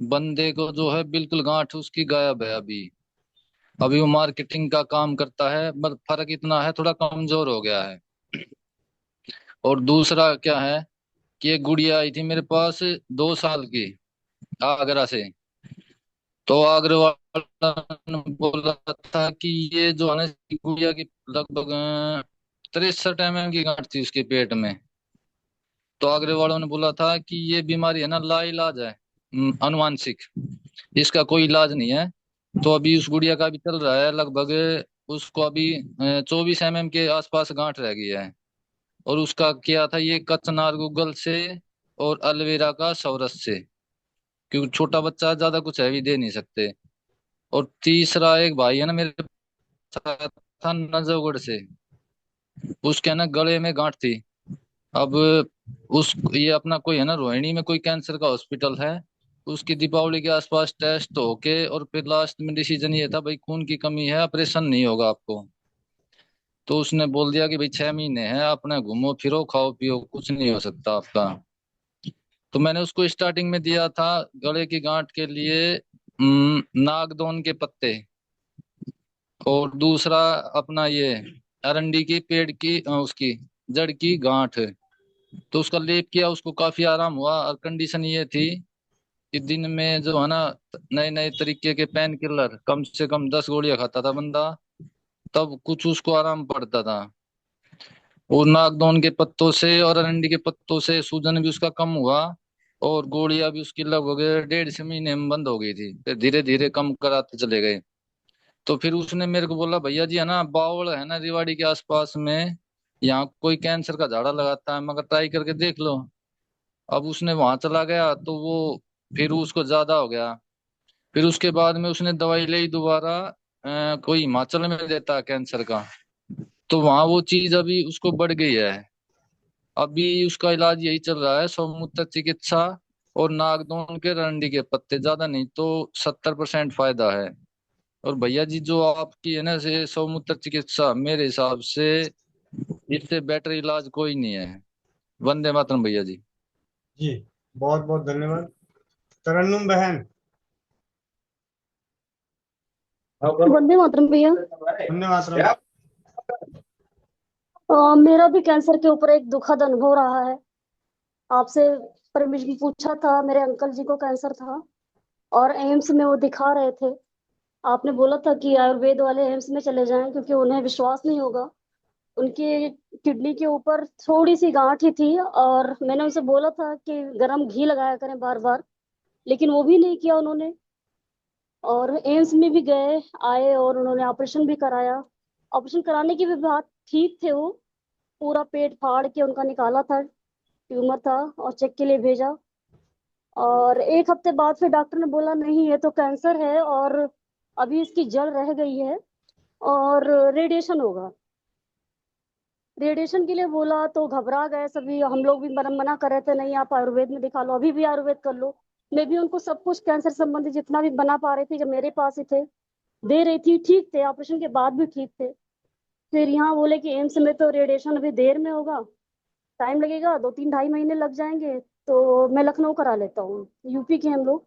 बंदे को जो है बिल्कुल गांठ उसकी गायब है। अभी अभी वो मार्केटिंग का काम करता है, बस फर्क इतना है थोड़ा कमजोर हो गया है। और दूसरा क्या है कि एक गुड़िया आई थी मेरे पास 2 साल की, आगरा से। तो आगरा वाला ने बोला था कि ये जो है ना गुड़िया की लगभग 63 mm की गांठ थी उसके पेट में। तो आगरे वालों ने बोला था कि ये बीमारी है ना लाइलाज है, अनुवांशिक, इसका कोई इलाज नहीं है। तो अभी उस गुड़िया का भी चल रहा है लगभग, उसको अभी 24 mm के आसपास गांठ रह गई है। और उसका किया था ये कचनार गूगल से और एलोवेरा का सौरस से, क्योंकि छोटा बच्चा ज्यादा कुछ हैवी दे नहीं सकते। और तीसरा एक भाई है ना मेरे साथ था नजफगढ़ से, उसके है ना गले में गांठ थी। अब उस ये अपना कोई है ना रोहिणी में कोई कैंसर का हॉस्पिटल है, उसकी दीपावली के आसपास टेस्ट होके और फिर लास्ट में डिसीजन ये था भाई खून की कमी है, ऑपरेशन नहीं होगा आपको। तो उसने बोल दिया कि भाई 6 महीने हैं, अपने घूमो फिरो खाओ पियो, कुछ नहीं हो सकता आपका। तो मैंने उसको स्टार्टिंग में दिया था गले की गांठ के लिए नागदोन के पत्ते, और दूसरा अपना ये अरंडी की पेड़ की उसकी जड़ की गांठ। तो उसका लेप किया, उसको काफी आराम हुआ। और कंडीशन ये थी कि दिन में जो है ना नए नए तरीके के पेन किलर कम से कम 10 गोलियां खाता था बंदा, तब कुछ उसको आराम पड़ता था। वो नागदौन के पत्तों से और अरंडी के पत्तों से सूजन भी उसका कम हुआ, और गोलियां भी उसकी लगभग 1.5 से महीने में बंद हो गई थी। फिर धीरे धीरे कम कराते चले गए। तो फिर उसने मेरे को बोला भैया जी है ना, बावल है ना रिवाड़ी के आसपास में, यहाँ कोई कैंसर का झाड़ा लगाता है, मगर ट्राई करके देख लो। अब उसने वहां चला गया तो वो फिर उसको ज्यादा हो गया। फिर उसके बाद में उसने दवाई ली दोबारा, कोई हिमाचल में देता है कैंसर का, तो वहां वो चीज अभी उसको बढ़ गई है। अभी उसका इलाज यही चल रहा है, सौमूत्र चिकित्सा और नागदौन के रंडी के पत्ते, ज्यादा नहीं तो 70% फायदा है। और भैया जी जो आपकी है ना से सौमूत्र चिकित्सा, मेरे हिसाब से इससे बेटर इलाज कोई नहीं है। वंदे मातरम भैया जी। जी, बहुत बहुत धन्यवाद। तरन्नुम बहन। वंदे मातरम भैया। वंदे मातरम। मेरा भी कैंसर के ऊपर एक दुखद अनुभव रहा है। आपसे परमिशन पूछा था, मेरे अंकल जी को कैंसर था और एम्स में वो दिखा रहे थे। आपने बोला था कि आयुर्वेद वाले एम्स में चले जाएं क्योंकि उन्हें विश्वास नहीं होगा। उनकी किडनी के ऊपर थोड़ी सी गांठ ही थी और मैंने उनसे बोला था कि गरम घी लगाया करें बार बार, लेकिन वो भी नहीं किया उन्होंने। और एम्स में भी गए आए और उन्होंने ऑपरेशन भी कराया। ऑपरेशन कराने की भी बात ठीक थे, वो पूरा पेट फाड़ के उनका निकाला था, ट्यूमर था, और चेक के लिए भेजा। और एक हफ्ते बाद फिर डॉक्टर ने बोला नहीं ये तो कैंसर है और अभी इसकी जड़ रह गई है और रेडिएशन होगा। रेडिएशन के लिए बोला तो घबरा गए सभी, हम लोग भी मना कर रहे थे नहीं आप आयुर्वेद में दिखा लो, अभी भी आयुर्वेद कर लो। मैं भी उनको सब कुछ कैंसर संबंधी जितना भी बना पा रही थी, जब मेरे पास ही थे दे रही थी, ठीक थे, ऑपरेशन के बाद भी ठीक थे। फिर यहाँ बोले कि एम्स में तो रेडिएशन अभी देर में होगा, टाइम लगेगा, 2-3-2.5 महीने लग जाएंगे, तो मैं लखनऊ करा लेता हूँ, यूपी के हम लोग।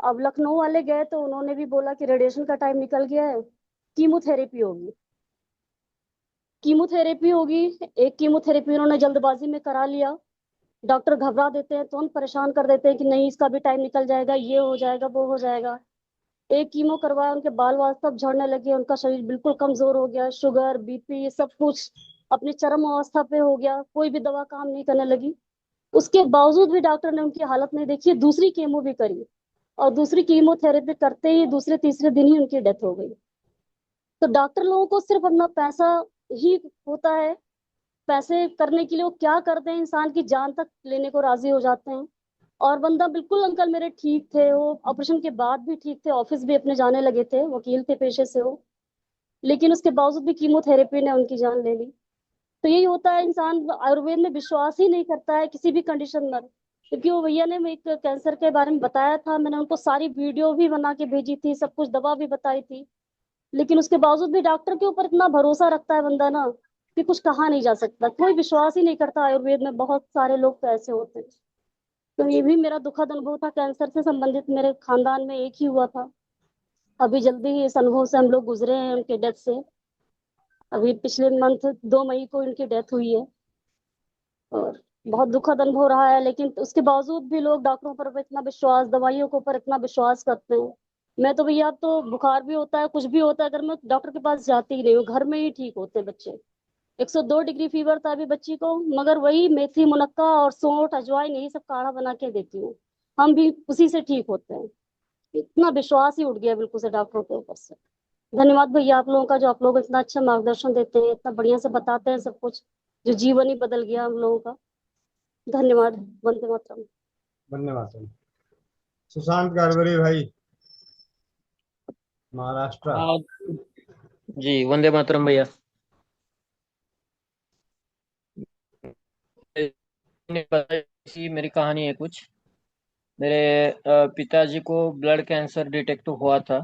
अब लखनऊ वाले गए तो उन्होंने भी बोला कि रेडिएशन का टाइम निकल गया है, कीमोथेरेपी होगी। कीमोथेरेपी होगी, एक कीमोथेरेपी उन्होंने जल्दबाजी में करा लिया। डॉक्टर घबरा देते हैं, तुरंत परेशान कर देते हैं कि नहीं इसका भी टाइम निकल जाएगा, ये हो जाएगा वो हो जाएगा। एक कीमो करवाया, उनके बाल वाल सब झड़ने लगे, उनका शरीर बिल्कुल कमजोर हो गया, शुगर बीपी सब कुछ अपनी चरम अवस्था पे हो गया, कोई भी दवा काम नहीं करने लगी। उसके बावजूद भी डॉक्टर ने उनकी हालत नहीं देखी, दूसरी कीमो भी करी और दूसरी कीमोथेरेपी करते ही दूसरे तीसरे दिन ही उनकी डेथ हो गई। तो डॉक्टर लोगों को सिर्फ अपना पैसा ही होता है, पैसे करने के लिए वो क्या करते हैं, इंसान की जान तक लेने को राजी हो जाते हैं। और बंदा बिल्कुल, अंकल मेरे ठीक थे, वो ऑपरेशन के बाद भी ठीक थे, ऑफिस भी अपने जाने लगे थे, वकील थे पेशे से वो, लेकिन उसके बावजूद भी कीमोथेरेपी ने उनकी जान ले ली। तो यही होता है, इंसान आयुर्वेद में विश्वास ही नहीं करता है किसी भी कंडीशन में। क्योंकि वो भैया ने एक कैंसर के बारे में बताया था, मैंने उनको सारी वीडियो भी बना के भेजी थी, सब कुछ दवा भी बताई थी, लेकिन उसके बावजूद भी डॉक्टर के ऊपर इतना भरोसा रखता है बंदा ना कि कुछ कहा नहीं जा सकता, कोई विश्वास ही नहीं करता आयुर्वेद में। बहुत सारे लोग तो ऐसे होते हैं। तो ये भी मेरा दुखद अनुभव था, कैंसर से संबंधित मेरे खानदान में एक ही हुआ था। अभी जल्दी ही इस अनुभव से हम लोग गुजरे हैं, उनके डेथ से। अभी पिछले मंथ 2 मई को इनकी डेथ हुई है और बहुत दुखद अनुभव रहा है, लेकिन उसके बावजूद भी लोग डॉक्टरों पर इतना विश्वास, दवाइयों के ऊपर इतना विश्वास करते हैं। मैं तो भैया, अब तो बुखार भी होता है कुछ भी होता है, अगर मैं डॉक्टर के पास जाती ही नहीं हूँ, घर में ही ठीक होते हैं बच्चे। 102 डिग्री फीवर था अभी बच्ची को, मगर वही मेथी मुनक्का और सौंठ अजवाइन यही सब काढ़ा बना के देती हूँ, हम भी उसी से ठीक होते हैं। इतना विश्वास ही उठ गया बिल्कुल से डॉक्टरों के ऊपर से। धन्यवाद भैया आप लोगों का, जो आप लोग इतना अच्छा मार्गदर्शन देते हैं, इतना बढ़िया से बताते हैं सब कुछ, जो जीवन ही बदल गया हम लोगों का। धन्यवाद। वंदे मातरम। धन्यवाद। सुशांत गारवरे भाई, महाराष्ट्र। हाँ जी, वंदे मातरम भैया। इसी मेरी कहानी है कुछ। मेरे पिताजी को ब्लड कैंसर डिटेक्ट हुआ था।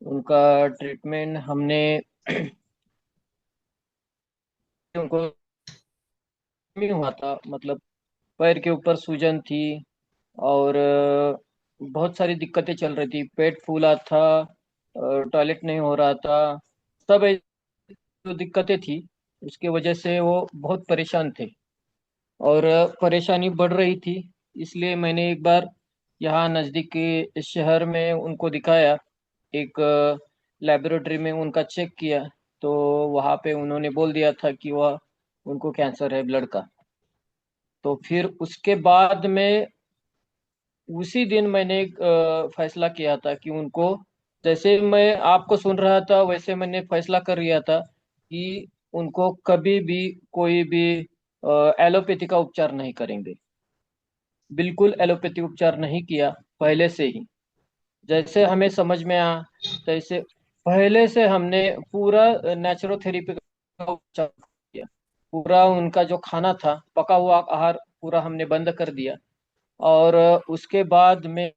उनका ट्रीटमेंट हमने उनको नहीं हुआ था, मतलब पैर के ऊपर सूजन थी और बहुत सारी दिक्कतें चल रही थी, पेट फूला था, टॉयलेट नहीं हो रहा था, सब जो दिक्कतें थी उसके वजह से वो बहुत परेशान थे और परेशानी बढ़ रही थी। इसलिए मैंने एक बार यहाँ नज़दीक के शहर में उनको दिखाया, एक लेबोरेटरी में उनका चेक किया, तो वहाँ पे उन्होंने बोल दिया था कि वह उनको कैंसर है ब्लड का। तो फिर उसके बाद में उसी दिन मैंने एक फैसला किया था कि उनको जैसे मैं आपको सुन रहा था वैसे मैंने फैसला कर लिया था कि उनको कभी भी कोई भी एलोपैथी का उपचार नहीं करेंगे। बिल्कुल एलोपैथी उपचार नहीं किया पहले से ही। जैसे हमें समझ में आया तैसे पहले से हमने पूरा नेचुरोथेरेपी का उपचार किया। पूरा उनका जो खाना था पका हुआ आहार पूरा हमने बंद कर दिया। और उसके बाद में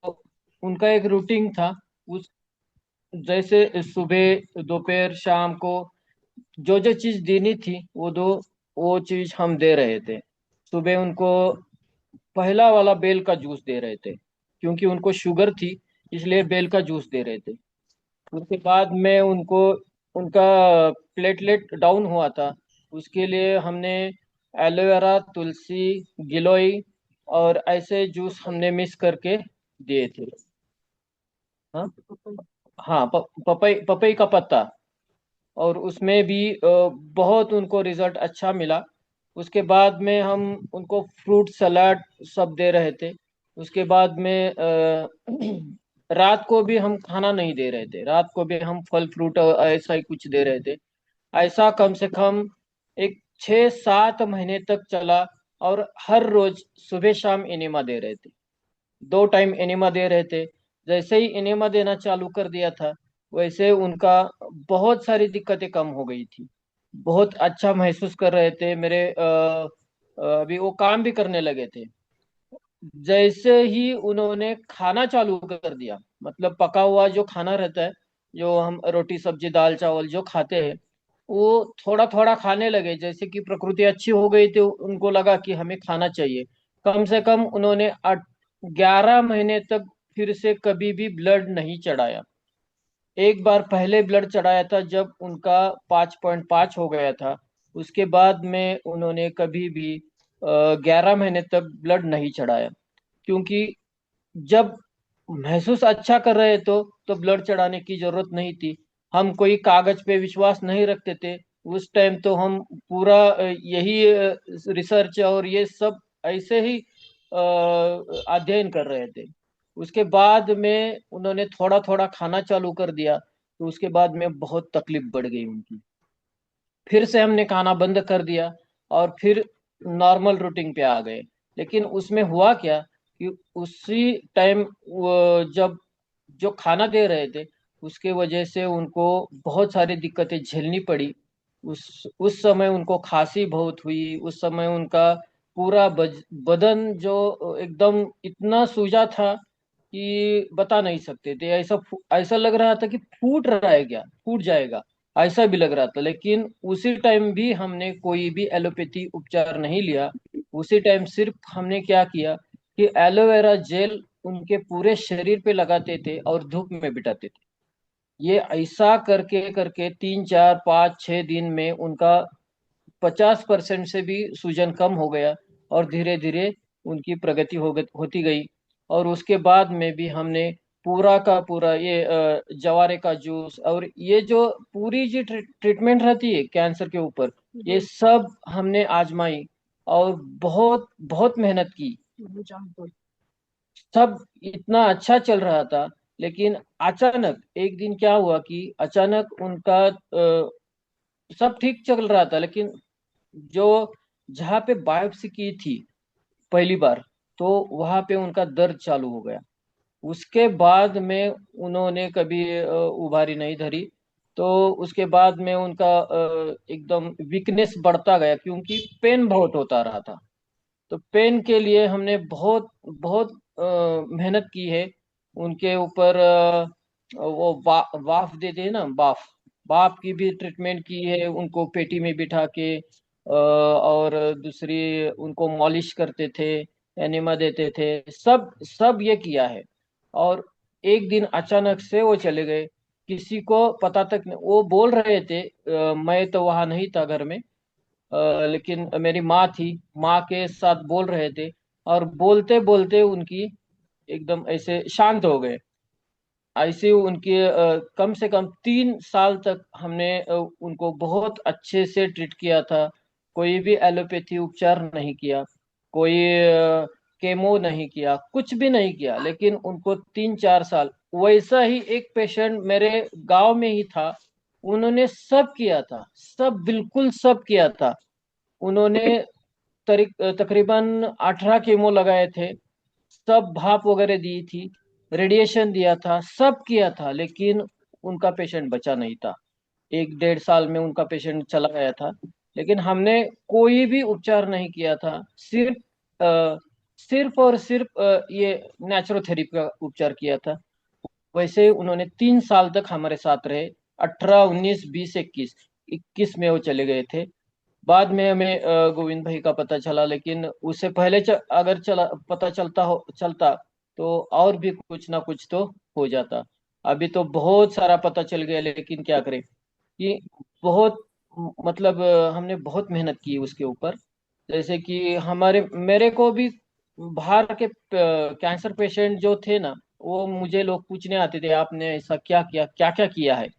उनका एक रूटीन था। उस जैसे सुबह दोपहर शाम को जो जो चीज देनी थी वो चीज हम दे रहे थे। सुबह उनको पहला वाला बेल का जूस दे रहे थे क्योंकि उनको शुगर थी, इसलिए बेल का जूस दे रहे थे। उसके बाद में उनको उनका प्लेटलेट डाउन हुआ था, उसके लिए हमने एलोवेरा, तुलसी, गिलोय और ऐसे जूस हमने मिक्स करके दिए थे। हाँ, हाँ, पपई पपई का पत्ता। और उसमें भी बहुत उनको रिजल्ट अच्छा मिला। उसके बाद में हम उनको फ्रूट सलाद सब दे रहे थे। उसके बाद में रात को भी हम खाना नहीं दे रहे थे, रात को भी हम फल फ्रूट ऐसा ही कुछ दे रहे थे। ऐसा कम से कम एक 6-7 महीने तक चला। और हर रोज सुबह शाम एनिमा दे रहे थे, 2 टाइम एनिमा दे रहे थे। जैसे ही एनिमा देना चालू कर दिया था वैसे उनका बहुत सारी दिक्कतें कम हो गई थी। बहुत अच्छा महसूस कर रहे थे मेरे अभी वो काम भी करने लगे थे। जैसे ही उन्होंने खाना चालू कर दिया, मतलब पका हुआ जो खाना रहता है, जो हम रोटी सब्जी दाल चावल जो खाते हैं, वो थोड़ा थोड़ा खाने लगे। जैसे कि प्रकृति अच्छी हो गई तो उनको लगा कि हमें खाना चाहिए। कम से कम उन्होंने 11 महीने तक फिर से कभी भी ब्लड नहीं चढ़ाया। एक बार पहले ब्लड चढ़ाया था जब उनका 5.5 हो गया था। उसके बाद में उन्होंने कभी भी 11 महीने तक ब्लड नहीं चढ़ाया। क्योंकि जब महसूस अच्छा कर रहे तो ब्लड चढ़ाने की जरूरत नहीं थी। हम कोई कागज पे विश्वास नहीं रखते थे। उस टाइम तो हम पूरा यही रिसर्च और ये सब ऐसे ही अध्ययन कर रहे थे। उसके बाद में उन्होंने थोड़ा थोड़ा खाना चालू कर दिया तो उसके बाद में बहुत तकलीफ बढ़ गई उनकी। फिर से हमने खाना बंद कर दिया और फिर नॉर्मल रूटीन पे आ गए। लेकिन उसमें हुआ क्या कि उसी टाइम जब जो खाना दे रहे थे उसके वजह से उनको बहुत सारी दिक्कतें झेलनी पड़ी। उस समय उनको खांसी बहुत हुई। उस समय उनका पूरा बदन जो एकदम इतना सूजा था कि बता नहीं सकते थे। ऐसा ऐसा लग रहा था कि फूट रहा है, क्या फूट जाएगा, ऐसा भी लग रहा था। लेकिन उसी टाइम भी हमने कोई भी एलोपैथी उपचार नहीं लिया। उसी टाइम सिर्फ हमने क्या किया कि एलोवेरा जेल उनके पूरे शरीर पे लगाते थे और धूप में बिठाते थे। ये ऐसा करके करके 3-4-5-6 दिन में उनका 50% से भी सूजन कम हो गया। और धीरे धीरे उनकी प्रगति होती गई। और उसके बाद में भी हमने पूरा का पूरा ये जवारे का जूस और ये जो पूरी जी ट्रीटमेंट रहती है कैंसर के ऊपर, ये सब हमने आजमाई और बहुत बहुत मेहनत की। सब इतना अच्छा चल रहा था। लेकिन अचानक एक दिन क्या हुआ कि अचानक उनका सब ठीक चल रहा था। लेकिन जो जहाँ पे बायोप्सी की थी पहली बार, तो वहां पे उनका दर्द चालू हो गया। उसके बाद में उन्होंने कभी उभारी नहीं धरी। तो उसके बाद में उनका एकदम वीकनेस बढ़ता गया क्योंकि पेन बहुत होता रहा था। तो पेन के लिए हमने बहुत बहुत मेहनत की है। उनके ऊपर वो वाफ देते हैं ना, बाफ बाफ की भी ट्रीटमेंट की है। उनको पेटी में बिठा के और दूसरी उनको मॉलिश करते थे, एनिमा देते थे, सब सब ये किया है। और एक दिन अचानक से वो चले गए, किसी को पता तक नहीं। वो बोल रहे थे मैं तो वहां नहीं था घर में, लेकिन मेरी माँ थी, माँ के साथ बोल रहे थे। और बोलते बोलते उनकी एकदम ऐसे शांत हो गए। ऐसे उनके कम से कम 3 साल तक हमने उनको बहुत अच्छे से ट्रीट किया था। कोई भी एलोपैथी उपचार नहीं किया। कोई केमो नहीं किया, कुछ भी नहीं किया, लेकिन उनको 3-4 साल वैसा ही एक पेशेंट मेरे गांव में ही था, उन्होंने सब किया था, सब बिल्कुल सब किया था। उन्होंने तकरीबन 18 केमो लगाए थे, सब भाप वगैरह दी थी, रेडिएशन दिया था, सब किया था, लेकिन उनका पेशेंट बचा नहीं था। 1-1.5 साल में उनका पेशेंट चला गया था। लेकिन हमने कोई भी उपचार नहीं किया था, सिर्फ और सिर्फ ये नेचुरोथेरेपी का उपचार किया था। वैसे उन्होंने 3 साल तक हमारे साथ रहे, 18, 19, 20, 21 में वो चले गए थे। बाद में हमें गोविंद भाई का पता चला, लेकिन उससे पहले अगर पता चलता तो और भी कुछ ना कुछ तो हो जाता। अभी तो बहुत सारा पता चल गया, लेकिन क्या करें कि बहुत मतलब हमने बहुत मेहनत की उसके ऊपर। जैसे कि मेरे को भी बाहर के कैंसर पेशेंट जो थे ना, वो मुझे लोग पूछने आते थे आपने ऐसा क्या किया, क्या क्या किया है।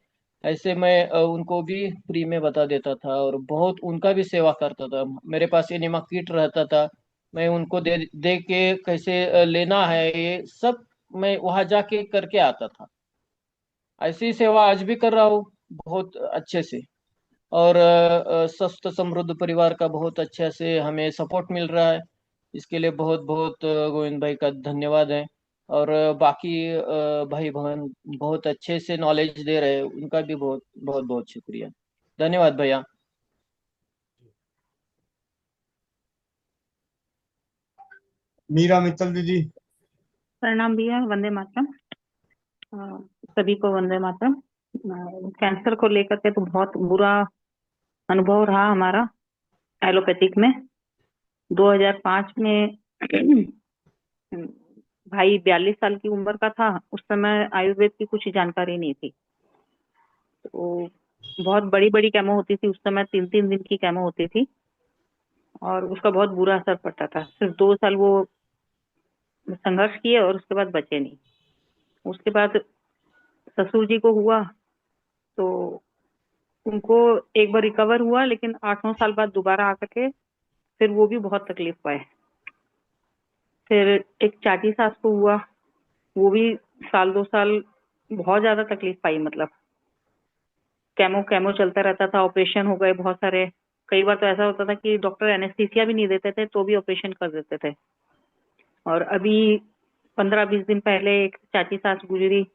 ऐसे मैं उनको भी फ्री में बता देता था और बहुत उनका भी सेवा करता था। मेरे पास एनिमा किट रहता था, मैं उनको दे दे के कैसे लेना है ये सब मैं वहां जाके करके आता था। ऐसी सेवा आज भी कर रहा हूँ बहुत अच्छे से। और स्वस्थ समृद्ध परिवार का बहुत अच्छे से हमें सपोर्ट मिल रहा है। इसके लिए बहुत बहुत गोविंद भाई का धन्यवाद है। और बाकी भाई बहन बहुत अच्छे से नॉलेज दे रहे हैं, उनका भी बहुत बहुत बहुत शुक्रिया। धन्यवाद भैया। मीरा मित्तल दीदी। प्रणाम भैया, वंदे मातरम। अ, सभी को वंदे मातरम। कैंसर को लेकर के तो बहुत बुरा अनुभव रहा हमारा एलोपैथिक में। 2005 में भाई 42 साल की उम्र का था। उस समय आयुर्वेद की कुछ जानकारी नहीं थी, तो बहुत बड़ी बड़ी केमो होती थी। उस समय 3-3 दिन की केमो होती थी और उसका बहुत बुरा असर पड़ता था। सिर्फ 2 साल वो संघर्ष किए और उसके बाद बचे नहीं। उसके बाद ससुर जी को हुआ तो उनको एक बार रिकवर हुआ, लेकिन 8-9 साल बाद दोबारा आकर के फिर वो भी बहुत तकलीफ पाए। फिर एक चाची सास को हुआ, वो भी 1-2 साल बहुत ज्यादा तकलीफ पाई। मतलब केमो केमो चलता रहता था, ऑपरेशन हो गए बहुत सारे। कई बार तो ऐसा होता था कि डॉक्टर एनेस्थीसिया भी नहीं देते थे तो भी ऑपरेशन कर देते थे। और अभी 15-20 दिन पहले एक चाची सास गुजरी,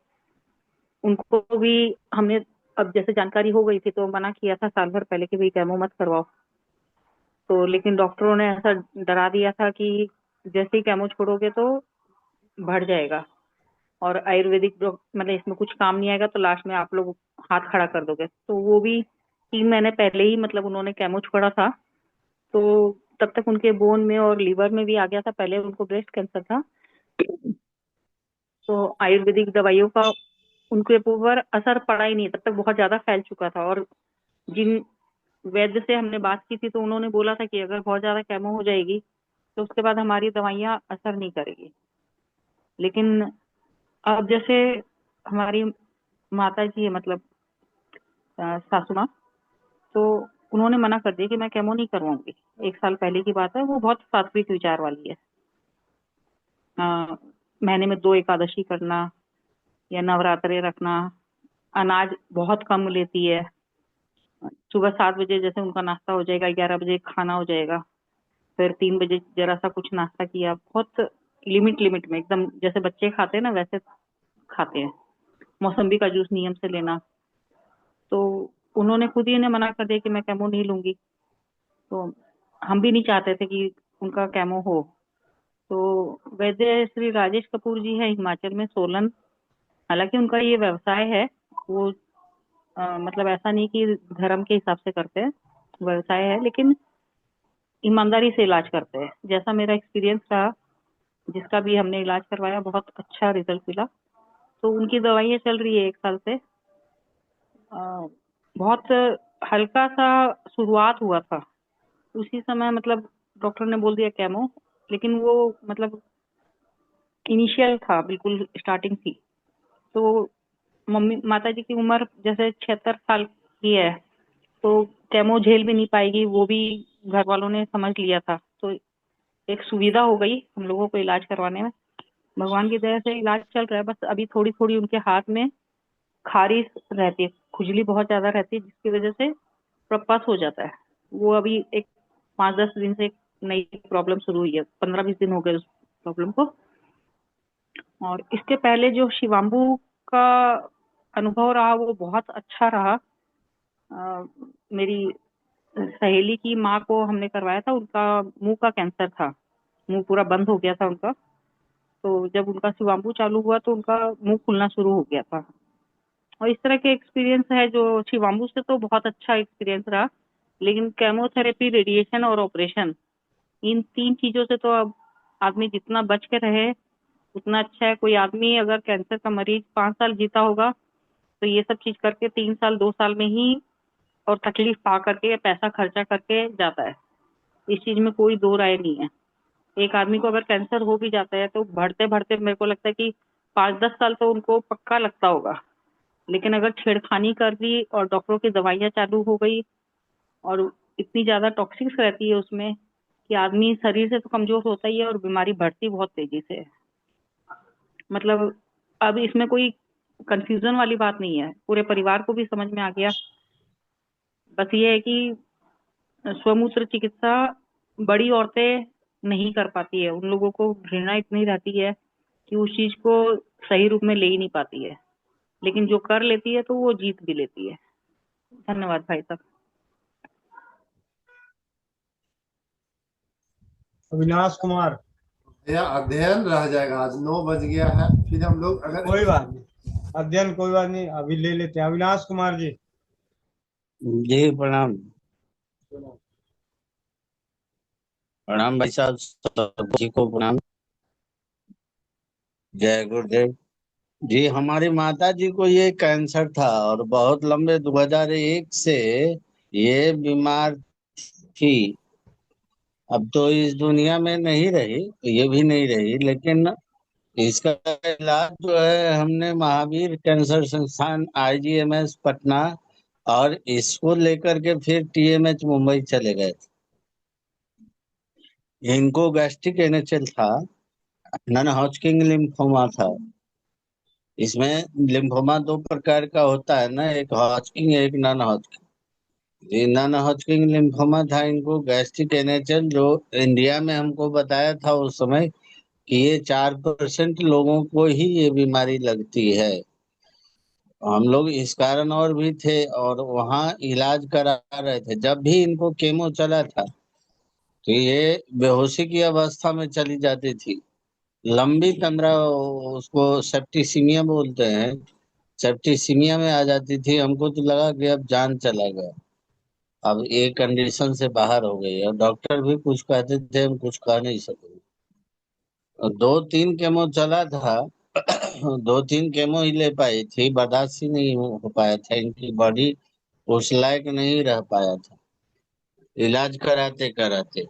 उनको भी हमने अब जैसे जानकारी हो गई थी तो मना किया था साल भर पहले कि भाई केमो मत करवाओ। तो लेकिन डॉक्टरों ने ऐसा डरा दिया था कि जैसे ही केमो छोड़ोगे तो बढ़ जाएगा और आयुर्वेदिक मतलब इसमें कुछ काम नहीं आएगा, तो लास्ट में आप लोग हाथ खड़ा कर दोगे। तो वो भी 3 महीने पहले ही मतलब उन्होंने केमो छोड़ा था, तो तब तक उनके बोन में और लीवर में भी आ गया था। पहले उनको ब्रेस्ट कैंसर था, तो आयुर्वेदिक दवाइयों का उनके ऊपर असर पड़ा ही नहीं, तब तक बहुत ज्यादा फैल चुका था। और जिन वैद्य से हमने बात की थी तो उन्होंने बोला था कि अगर बहुत ज्यादा केमो हो जाएगी तो उसके बाद हमारी दवाइयां असर नहीं करेगी। लेकिन अब जैसे हमारी माता जी है, मतलब सासू माँ, तो उन्होंने मना कर दिया कि मैं केमो नहीं करवाऊंगी। 1 साल पहले की बात है। वो बहुत सात्विक विचार वाली है। महीने में 2 एकादशी करना या नवरात्रे रखना, अनाज बहुत कम लेती है। सुबह 7 बजे जैसे उनका नाश्ता हो जाएगा, 11 बजे खाना हो जाएगा, फिर 3 बजे जरा सा कुछ नाश्ता किया। बहुत लिमिट लिमिट में, एकदम जैसे बच्चे खाते हैं ना वैसे खाते हैं। मौसम्बी का जूस नियम से लेना। तो उन्होंने खुद ही इन्हें मना कर दिया कि मैं केमो नहीं लूंगी। तो हम भी नहीं चाहते थे कि उनका केमो हो। तो वैद्य श्री राजेश कपूर जी है हिमाचल में, सोलन। हालांकि उनका ये व्यवसाय है, वो मतलब ऐसा नहीं कि धर्म के हिसाब से करते हैं, व्यवसाय है, लेकिन ईमानदारी से इलाज करते हैं। जैसा मेरा एक्सपीरियंस रहा, जिसका भी हमने इलाज करवाया बहुत अच्छा रिजल्ट मिला। तो उनकी दवाइयाँ चल रही है 1 साल से। बहुत हल्का सा शुरुआत हुआ था उसी समय, मतलब डॉक्टर ने बोल दिया केमो, लेकिन वो मतलब इनिशियल था, बिल्कुल स्टार्टिंग थी। तो मम्मी माता जी की उम्र जैसे 76 साल की है, तो केमो झेल भी नहीं पाएगी, वो भी घर वालों ने समझ लिया था। तो एक सुविधा हो गई हम लोगों को इलाज करवाने में। भगवान की दया से इलाज चल रहा है। बस अभी थोड़ी थोड़ी उनके हाथ में खारिश रहती है, खुजली बहुत ज्यादा रहती है, जिसकी वजह से प्रपस हो जाता है। वो अभी एक 5-10 दिन से एक नई प्रॉब्लम शुरू हुई है, 15-20 दिन हो गए उस प्रॉब्लम को। और इसके पहले जो शिवाम्बू का अनुभव रहा वो बहुत अच्छा रहा। मेरी सहेली की माँ को हमने करवाया था, उनका मुंह का कैंसर था, मुंह पूरा बंद हो गया था उनका। तो जब उनका शिवाम्बू चालू हुआ तो उनका मुंह खुलना शुरू हो गया था। और इस तरह के एक्सपीरियंस है जो शिवाम्बू से तो बहुत अच्छा एक्सपीरियंस रहा, लेकिन केमोथेरेपी, रेडिएशन और ऑपरेशन, इन 3 चीजों से तो अब आदमी जितना बच के रहे उतना अच्छा है। कोई आदमी अगर कैंसर का मरीज 5 साल जीता होगा तो ये सब चीज करके 3 साल 2 साल में ही और तकलीफ पा करके पैसा खर्चा करके जाता है। इस चीज में कोई दो राय नहीं है। एक आदमी को अगर कैंसर हो भी जाता है तो बढ़ते बढ़ते मेरे को लगता है कि 5-10 साल तो उनको पक्का लगता होगा। लेकिन अगर छेड़खानी कर दी और डॉक्टरों की दवाइयां चालू हो गई और इतनी ज्यादा टॉक्सिक्स रहती है उसमें कि आदमी शरीर से तो कमजोर होता ही है और बीमारी बढ़ती बहुत तेजी से है। मतलब अब इसमें कोई कंफ्यूजन वाली बात नहीं है, पूरे परिवार को भी समझ में आ गया। बस ये है कि स्वमूत्र चिकित्सा बड़ी औरतें नहीं कर पाती है, उन लोगों को घृणा इतनी रहती है कि उस चीज को सही रूप में ले ही नहीं पाती है। लेकिन जो कर लेती है तो वो जीत भी लेती है। धन्यवाद भाई साहब। अविनाश कुमार। भैया अध्ययन रह जाएगा, आज 9 बज गया है, फिर हम लोग अगर कोई बात नहीं, अध्ययन कोई बात नहीं, अभी ले लेते हैं। अविनाश कुमार जी। जी प्रणाम। प्रणाम भाई साहब, सभी को प्रणाम। जय गुरुदेव जी। हमारी माता जी को ये कैंसर था और बहुत लंबे 2001 से ये बीमार थी। अब तो इस दुनिया में नहीं रही, ये भी नहीं रही, लेकिन इसका इलाज जो है हमने महावीर कैंसर संस्थान IGMS पटना और इसको लेकर के फिर TMH मुंबई चले गए थे। इनको गैस्ट्रिक एनएचएल था, नॉन हॉजकिन लिम्फोमा था। इसमें लिम्फोमा 2 प्रकार का होता है ना, एक हॉजकिन एक नॉन हॉजकिन। ये नॉन हॉजकिन लिम्फोमा था, इनको गैस्ट्रिक एनएचएल जो इंडिया में हमको बताया था उस समय कि ये 4% लोगों को ही ये बीमारी लगती है। हम लोग इस कारण और भी थे और वहाँ इलाज करा रहे थे। जब भी इनको केमो चला था तो ये बेहोशी की अवस्था में चली जाती थी, लंबी तंद्रा, उसको सेप्टिसीमिया बोलते हैं, सेप्टिसीमिया में आ जाती थी। हमको तो लगा कि अब जान चला गया, अब ये कंडीशन से बाहर हो गई। और डॉक्टर भी कुछ कहते थे, हम कुछ कह नहीं सके। 2-3 केमो चला था 2-3 केमो ही ले पाई थी, बर्दाश्त ही नहीं हो पाया था, इनकी बॉडी उस लायक नहीं रह पाया था इलाज कराते कराते।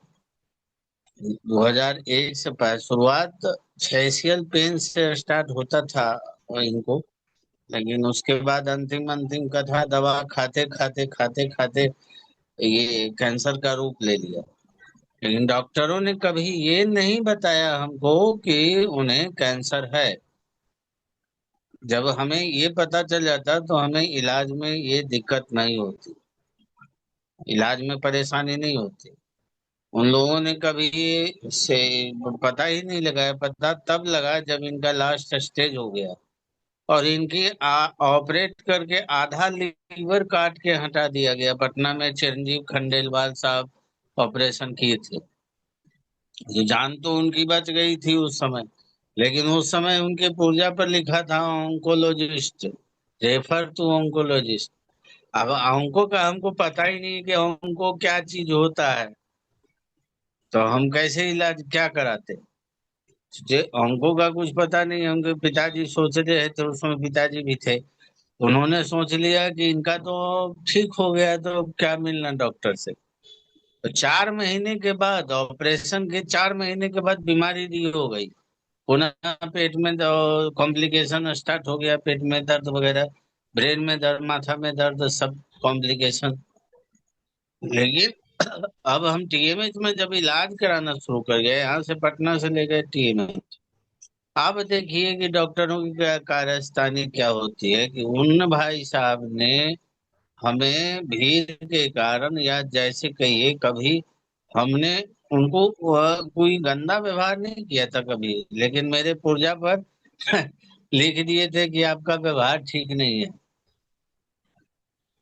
2001 से शुरुआत फेशियल पेन से स्टार्ट होता था इनको, लेकिन उसके बाद अंतिम अंतिम कथा दवा खाते खाते खाते खाते ये कैंसर का रूप ले लिया। लेकिन डॉक्टरों ने कभी ये नहीं बताया हमको कि उन्हें कैंसर है। जब हमें ये पता चल जाता तो हमें इलाज में ये दिक्कत नहीं होती, इलाज में परेशानी नहीं होती। उन लोगों ने कभी से पता ही नहीं लगाया, पता तब लगा जब इनका लास्ट स्टेज हो गया और इनकी ऑपरेट करके आधा लीवर काट के हटा दिया गया। पटना में चिरंजीव खंडेलवाल साहब ऑपरेशन किए थे। जो जान तो उनकी बच गई थी उस समय, लेकिन उस समय उनके पुर्जा पर लिखा था ऑन्कोलॉजिस्ट, रेफर टू ऑन्कोलॉजिस्ट। अब ऑन्को का हमको पता ही नहीं कि ऑन्को क्या चीज होता है, तो हम कैसे इलाज क्या कराते। जे ऑन्को का कुछ पता नहीं। उनके पिताजी सोच रहे थे, उसमें पिताजी भी थे, उन्होंने सोच लिया कि इनका तो ठीक हो गया तो क्या मिलना डॉक्टर से। तो 4 महीने के बाद, ऑपरेशन के 4 महीने के बाद बीमारी री हो गई, पुनः पेट में कॉम्प्लिकेशन स्टार्ट हो गया, पेट में दर्द वगैरह, ब्रेन में दर्द, माथा में दर्द, सब कॉम्प्लिकेशन। लेकिन अब हम टीएमएच में जब इलाज कराना शुरू कर गए, यहाँ से पटना से ले गए टीएमएच। आप देखिए कि डॉक्टरों की क्या कार्यस्तानी क्या होती है कि उन भाई साहब ने हमें भीड़ के कारण, या जैसे कहिए, कभी हमने उनको कोई गंदा व्यवहार नहीं किया था कभी, लेकिन मेरे पुर्जा पर लिख दिए थे कि आपका व्यवहार ठीक नहीं है।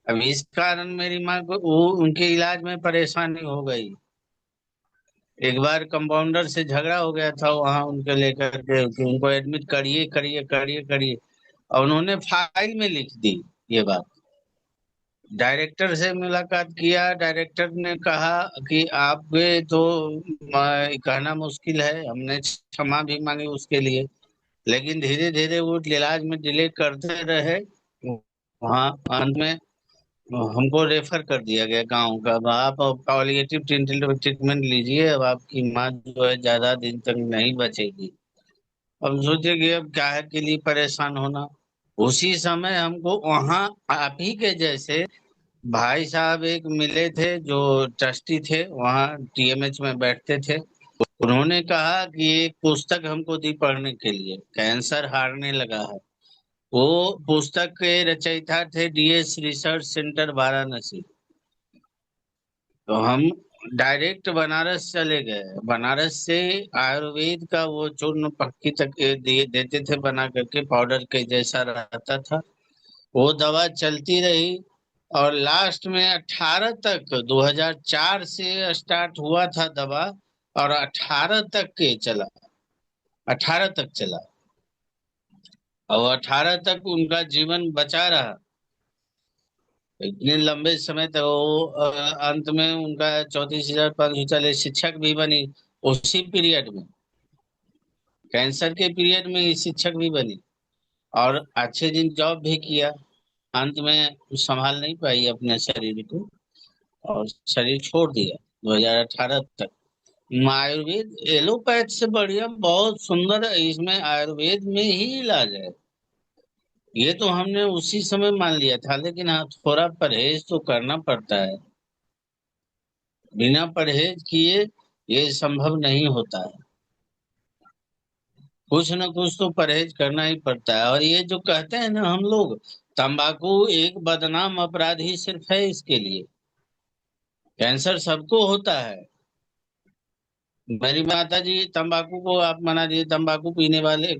अब इस कारण मेरी माँ को उनके इलाज में परेशानी हो गई। एक बार कंपाउंडर से झगड़ा हो गया था वहां उनके लेकर के कि उनको एडमिट करिए करिए करिए करिए, और उन्होंने फाइल में लिख दी ये बात। डायरेक्टर से मुलाकात किया, डायरेक्टर ने कहा कि आपके तो कहना मुश्किल है, हमने क्षमा भी मांगी उसके लिए, लेकिन धीरे धीरे वो इलाज में डिले करते रहे। वहाँ अंत में हमको रेफर कर दिया गया गांव का, अब आप पॉलिएटिव ट्रीटमेंट लीजिए, अब आपकी माँ जो है ज्यादा दिन तक नहीं बचेगी। अब सोचे कि अब क्या है के लिए परेशान होना। उसी समय हमको वहाँ आप ही के जैसे भाई साहब एक मिले थे जो ट्रस्टी थे, वहाँ टीएमएच में बैठते थे। उन्होंने कहा कि एक पुस्तक हमको दी पढ़ने के लिए, कैंसर हारने लगा है। वो पुस्तक के रचयिता थे डीएस रिसर्च सेंटर वाराणसी। तो हम डायरेक्ट बनारस चले गए। बनारस से आयुर्वेद का वो चूर्ण पक्की तक देते थे बना करके, पाउडर के जैसा रहता था। वो दवा चलती रही और लास्ट में 18 तक, 2004 से स्टार्ट हुआ था दवा और 18 तक के चला, 18 तक चला और 18 तक उनका जीवन बचा रहा। इतने लंबे समय तक वो अंत में उनका 34,540 शिक्षक भी बनी उसी पीरियड में, कैंसर के पीरियड में ही शिक्षक भी बनी और अच्छे दिन जॉब भी किया। अंत में संभाल नहीं पाई अपने शरीर को और शरीर छोड़ दिया 2018 तक। आयुर्वेद एलोपैथ से बढ़िया बहुत सुंदर है, इसमें आयुर्वेद में ही इलाज है। ये तो हमने उसी समय मान लिया था, लेकिन हाँ थोड़ा परहेज तो करना पड़ता है। बिना परहेज किए ये संभव नहीं होता है। कुछ न कुछ तो परहेज करना ही पड़ता है। और ये जो कहते हैं ना हम लोग, तंबाकू एक बदनाम अपराधी सिर्फ है इसके लिए, कैंसर सबको होता है। मेरी माता जी तंबाकू को आप मना दिए, तंबाकू पीने वाले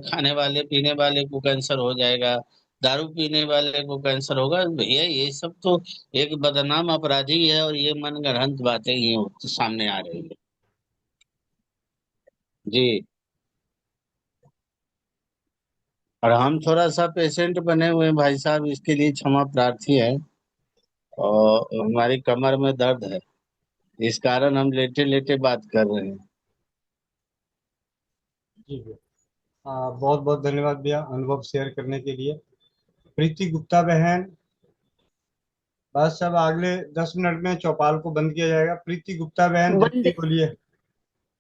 खाने वाले पीने वाले को कैंसर हो जाएगा, दारू पीने वाले को कैंसर होगा। भैया ये सब तो एक बदनाम अपराधी है और ये मनगढ़ंत बातें ही सामने आ रही है। जी। और हम थोड़ा सा पेशेंट बने हुए हैं भाई साहब, इसके लिए क्षमा प्रार्थी है। और हमारी कमर में दर्द है, इस कारण हम लेटे लेटे बात कर रहे हैं। जी भैया, बहुत बहुत धन्यवाद भैया अनुभव शेयर करने के लिए। प्रीति गुप्ता बहन, बस अब अगले 10 मिनट में चौपाल को बंद किया जाएगा। प्रीति गुप्ता बहन जल्दी वंदे बोलिए।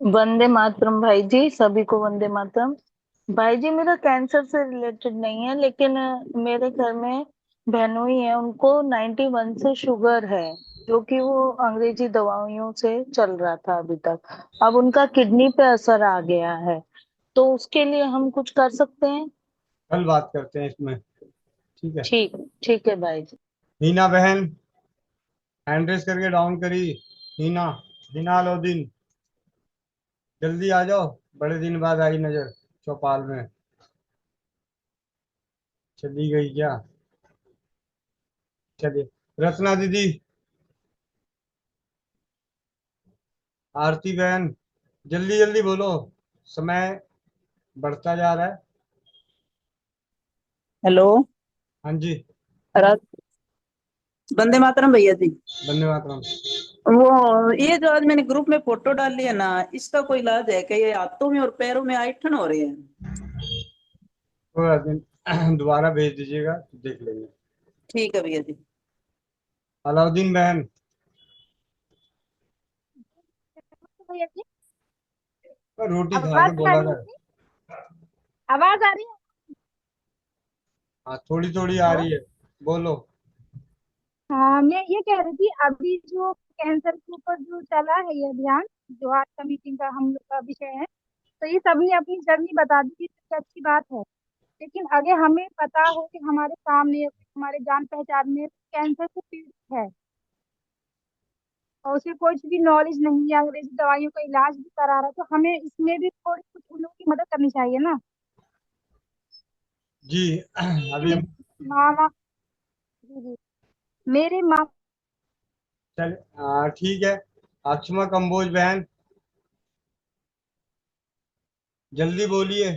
वंदे मातरम भाई जी, सभी को वंदे मातरम। भाई जी मेरा कैंसर से रिलेटेड नहीं है, लेकिन मेरे घर में बहनोई है, उनको 91 से शुगर है, जो कि वो अंग्रेजी दवाइयों से चल रहा था अभी तक। अब उनका किडनी पे असर आ गया है, तो उसके लिए हम कुछ कर सकते हैं? कल बात करते हैं इसमें, ठीक है। ठीक ठीक है भाई जी। हीना बहन हैंड रेस करके डाउन करी। हीना, हिना अलाउद्दीन, जल्दी आ जाओ, बड़े दिन बाद आई नजर चौपाल में। चली गई क्या? चलिए, रत्ना दीदी, आरती बहन, जल्दी जल्दी बोलो, समय बढ़ता जा रहा है। हेलो। हाँ जी, वंदे मातरम भैया जी। वंदे मातरम। वो ये जो आज मैंने ग्रुप में फोटो डाली है ना, इसका कोई इलाज है क्या? ये हाथों में और पैरों में ऐंठन हो रही है। थोड़ा दिन दोबारा भेज दीजिएगा तो देख लेंगे। ठीक है भैया जी। अलाउद्दीन बहन, भैया जी रोटी खा आवाज के आ बोला रही कर। है? आवाज आ रही है? हाँ थोड़ी थोड़ी आ हेलो, रही है, बोलो। हाँ, मैं ये कह रही थी अभी जो कैंसर के ऊपर जो चला है ये अभियान, जो आज का मीटिंग का हम लोग का विषय है, तो ये सबने अपनी जर्नी बता दी थी, सबसे अच्छी बात है। लेकिन अगर हमें पता हो कि हमारे सामने हमारे जान पहचान में कैंसर से पीड़ित है और उसे कोई भी नॉलेज नहीं है, अंग्रेजी दवाइयों का इलाज भी करा रहा है, तो हमें इसमें भी थोड़ी कुछ उन लोगों की मदद करनी चाहिए ना। जी अभी मामा जी जी मेरे माँ चल ठीक है। अक्षमा कंबोज बहन, जल्दी बोलिए,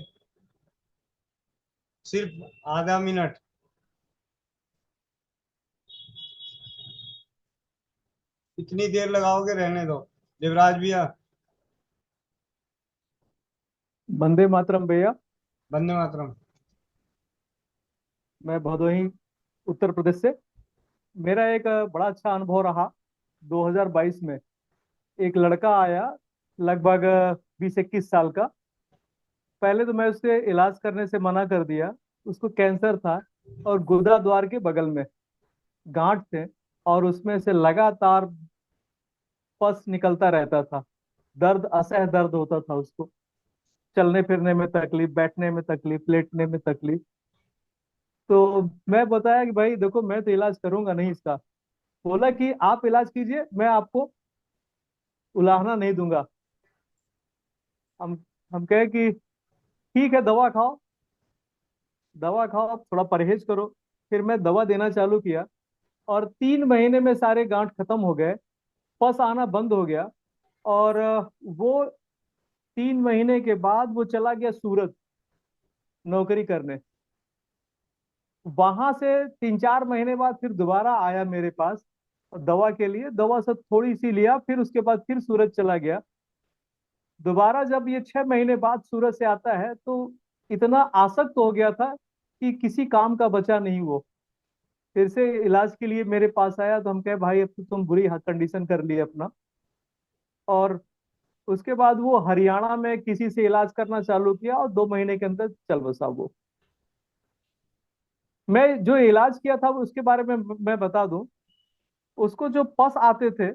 सिर्फ आधा मिनट। इतनी देर लगाओगे, रहने दो। देवराज भैया, वंदे मातरम भैया। वंदे मातरम। मैं भदोही उत्तर प्रदेश से। मेरा एक बड़ा अच्छा अनुभव रहा 2022 में। एक लड़का आया लगभग 20-21 साल का। पहले तो मैं उससे इलाज करने से मना कर दिया। उसको कैंसर था और गुदा द्वार के बगल में गांठ थे और उसमें से लगातार पस निकलता रहता था। दर्द, असह्य दर्द होता था उसको। चलने फिरने में तकलीफ, बैठने में तकलीफ, लेटने में तकलीफ। तो मैं बताया कि भाई देखो, मैं तो इलाज करूंगा नहीं इसका। बोला कि आप इलाज कीजिए, मैं आपको उलाहना नहीं दूंगा। हम हम कहे कि ठीक है, दवा खाओ, दवा खाओ, थोड़ा परहेज करो। फिर मैं दवा देना चालू किया और 3 महीने में सारे गांठ खत्म हो गए, पस आना बंद हो गया। और वो 3 महीने के बाद वो चला गया सूरत नौकरी करने। वहां से 3-4 महीने बाद फिर दोबारा आया मेरे पास दवा के लिए। दवा सब थोड़ी सी लिया, फिर उसके बाद फिर सूरत चला गया। दोबारा जब ये 6 महीने बाद सूरत से आता है तो इतना आसक्त हो गया था कि किसी काम का बचा नहीं वो। फिर से इलाज के लिए मेरे पास आया तो हम कहे भाई अब तो तुम बुरी कंडीशन कर लिए अपना। और उसके बाद वो हरियाणा में किसी से इलाज करना चालू किया और 2 महीने के अंदर चल बसा वो। मैं जो इलाज किया था उसके बारे में मैं बता दूं। उसको जो पस आते थे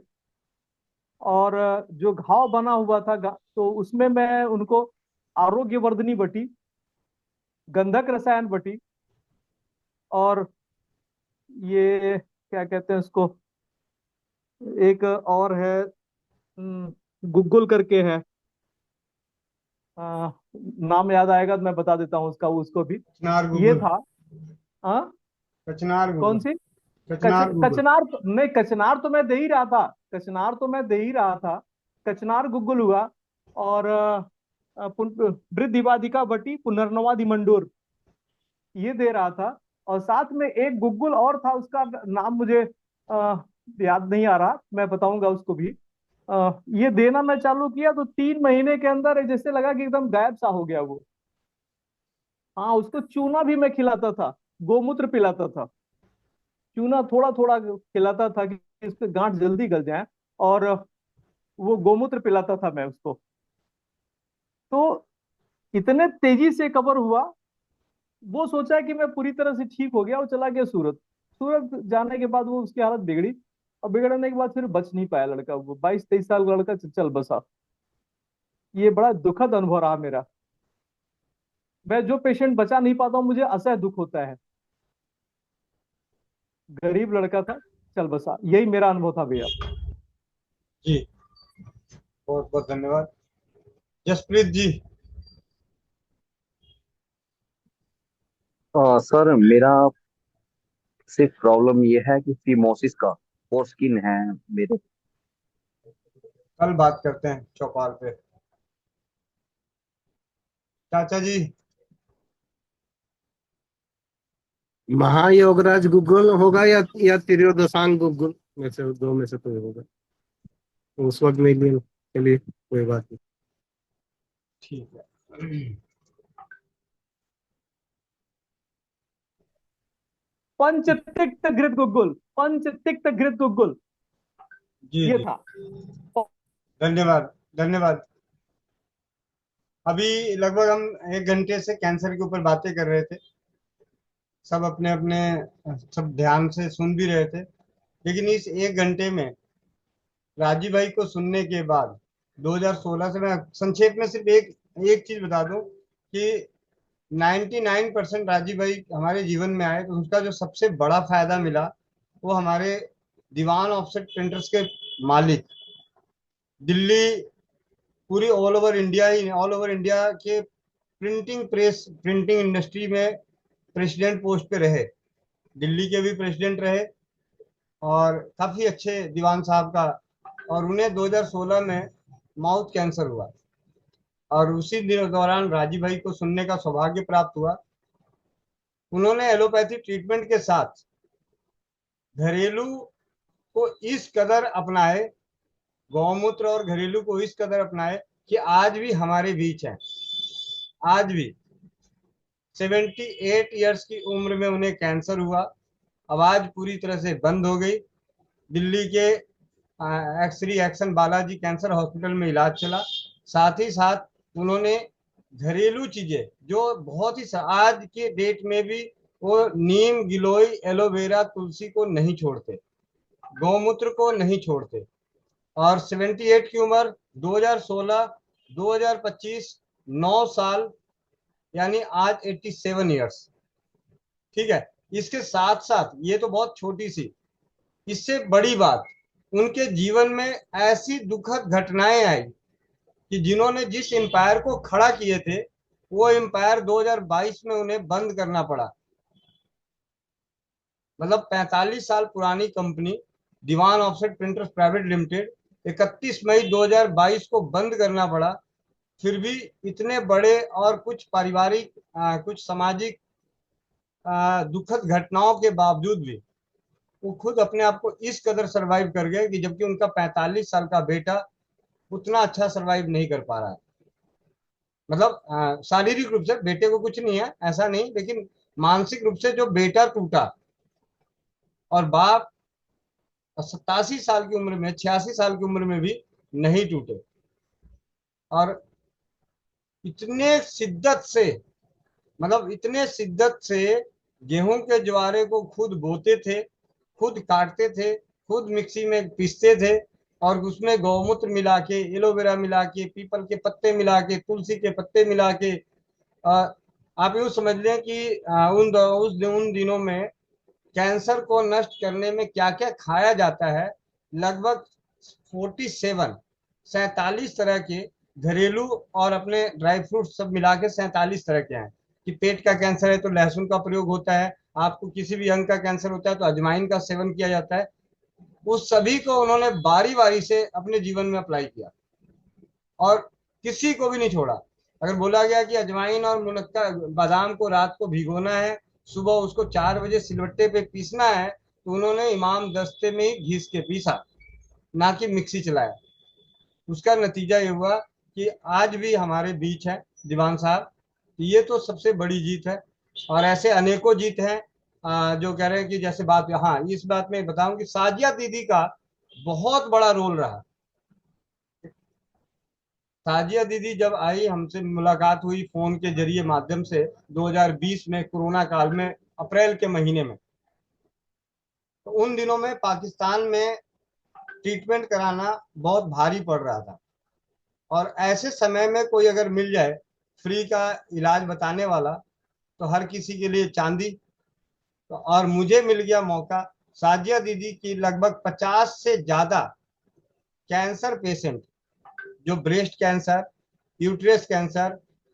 और जो घाव बना हुआ था तो उसमें मैं उनको आरोग्यवर्धनी बटी, गंधक रसायन बटी, और ये क्या कहते हैं उसको, एक और है गुग्गुल करके है। नाम याद आएगा तो मैं बता देता हूँ उसका, उसको भी। कचनार ये गुगुल। था। हाँ, कचनार कौन गुगुल। सी? कचनार गुगुल। कचनार नहीं, कचनार तो मैं दे ही रहा था। कचनार तो मैं दे ही रहा था। कचनार गुग्गुल हुआ। और वृद्धिवादिका बटी, पुनर्नवादि मंडूर, ये दे रहा था। और साथ में एक गुग्गुल और था, उसका नाम मुझे याद नहीं आ रहा, मैं बताऊंगा उसको भी। ये देना मैं चालू किया तो 3 महीने के अंदर जैसे लगा कि एकदम गायब सा हो गया वो। हाँ, उसको चूना भी मैं खिलाता था, गोमूत्र पिलाता था। चूना थोड़ा थोड़ा खिलाता था कि इसके गांठ जल्दी गल जाए। और वो गोमूत्र पिलाता था मैं उसको। तो इतने तेजी से कवर हुआ। वो सोचा कि मैं पूरी तरह से ठीक हो गया, वो चला गया सूरत। सूरत जाने के बाद वो उसकी हालत बिगड़ी। और बिगड़ने के बाद फिर बच नहीं पाया लड़का। वो 22-23 साल का लड़का चल बसा। ये बड़ा दुखद अनुभव रहा मेरा। मैं जो पेशेंट बचा नहीं पाता हूँ मुझे असह्य दुख होता है। गरीब लड़का था, चल बसा। यही मेरा अनुभव था भैया। जी बहुत बहुत धन्यवाद। जसप्रीत जी। सर मेरा सिर्फ प्रॉब्लम ये है कि फिमोसिस का और स्किन है मेरे। कल बात करते हैं चौपाल पे। चाचा जी। महायोगराज गुग्गुल होगा या त्रियोदशांग गुग्गुल में से, दो में से कोई होगा। उस वक्त में लिए, चलिए कोई बात नहीं। ठीक है। पंचतिक्त घृत गुग्गुल, पंचतिक्त घृत गुग्गुल, जी ये जी था। धन्यवाद धन्यवाद। अभी लगभग हम 1 घंटे से कैंसर के ऊपर बातें कर रहे थे। सब अपने अपने सब ध्यान से सुन भी रहे थे। लेकिन इस 1 घंटे में राजीव भाई को सुनने के बाद 2016 से, मैं संक्षेप में सिर्फ एक चीज बता दूं कि 99% राजीव भाई हमारे जीवन में आए तो उसका जो सबसे बड़ा फायदा मिला वो हमारे दीवान ऑफसेट प्रिंटर्स के मालिक, दिल्ली, पूरी ऑल ओवर इंडिया के प्रिंटिंग इंडस्ट्री में प्रेसिडेंट पोस्ट पे रहे, दिल्ली के भी प्रेसिडेंट रहे और काफी अच्छे दीवान साहब का। और उन्हें 2016 में माउथ कैंसर हुआ और उसी दिन दौरान राजीव भाई को सुनने का सौभाग्य प्राप्त हुआ। उन्होंने एलोपैथी ट्रीटमेंट के साथ घरेलू को इस कदर अपनाए, गौमूत्र और घरेलू को इस कदर अपनाए कि आज भी हमारे बीच हैं। आज भी 78 इयर्स की उम्र में उन्हें कैंसर हुआ, आवाज पूरी तरह से बंद हो गई। दिल्ली के एक्सरी एक्शन बालाजी कैंसर हॉस्पिटल में इलाज चला। साथ ही साथ उन्होंने घरेलू चीजें जो बहुत ही आज के डेट में भी वो नीम, गिलोय, एलोवेरा, तुलसी को नहीं छोड़ते, गौमूत्र को नहीं छोड़ते। और 78 की उम्र 2016, 2025, 9 साल, यानी आज 87 इयर्स। ठीक है, इसके साथ साथ ये तो बहुत छोटी सी, इससे बड़ी बात, उनके जीवन में ऐसी दुखद घटनाएं आई कि जिन्होंने जिस एम्पायर को खड़ा किए थे वो एम्पायर 2022 में उन्हें बंद करना पड़ा। मतलब 45 साल पुरानी कंपनी दीवान ऑफसेट प्रिंटर्स प्राइवेट लिमिटेड 31 मई 2022 को बंद करना पड़ा। फिर भी इतने बड़े और कुछ पारिवारिक कुछ सामाजिक दुखद घटनाओं के बावजूद भी वो खुद अपने आप को इस कदर सरवाइव कर गए कि जबकि उनका 45 साल का बेटा उतना अच्छा सरवाइव नहीं कर पा रहा है। मतलब शारीरिक रूप से बेटे को कुछ नहीं है ऐसा नहीं, लेकिन मानसिक रूप से जो बेटा टूटा और बाप 87 साल की उम्र में, 86 साल की उम्र में भी नहीं टूटे। और इतने शिद्दत से, मतलब इतने शिद्दत से गेहूं के ज्वारे को खुद बोते थे, खुद काटते थे, खुद मिक्सी में पीसते थे और उसमें गौमूत्र मिला के, एलोवेरा मिला के, पीपल के पत्ते मिला के, तुलसी के पत्ते मिला के, आप यूँ समझ लें कि उन दिनों में कैंसर को नष्ट करने में क्या क्या खाया जाता है। लगभग 47 तरह के घरेलू और अपने ड्राई फ्रूट सब मिला के 47 तरह के हैं। कि पेट का कैंसर है तो लहसुन का प्रयोग होता है, आपको किसी भी अंग का कैंसर होता है तो अजवाइन का सेवन किया जाता है। उस सभी को उन्होंने बारी बारी से अपने जीवन में अप्लाई किया और किसी को भी नहीं छोड़ा। अगर बोला गया कि अजवाइन और मुनक्का बादाम को रात को भिगोना है, सुबह उसको 4 बजे सिलवट्टे पे पीसना है, तो उन्होंने इमाम दस्ते में ही घिस के पीसा, ना कि मिक्सी चलाया। उसका नतीजा ये हुआ कि आज भी हमारे बीच है दीवान साहब। ये तो सबसे बड़ी जीत है और ऐसे अनेकों जीत हैं जो कह रहे हैं कि जैसे बात, हाँ इस बात में बताऊं कि साजिया दीदी का बहुत बड़ा रोल रहा। साजिया दीदी जब आई, हमसे मुलाकात हुई फोन के जरिए माध्यम से 2020 में कोरोना काल में अप्रैल के महीने में, तो उन दिनों में पाकिस्तान में ट्रीटमेंट कराना बहुत भारी पड़ रहा था और ऐसे समय में कोई अगर मिल जाए फ्री का इलाज बताने वाला तो हर किसी के लिए चांदी। तो और मुझे मिल गया मौका। साजिया दीदी की लगभग 50 से ज्यादा कैंसर पेशेंट, जो ब्रेस्ट कैंसर, यूट्रस कैंसर,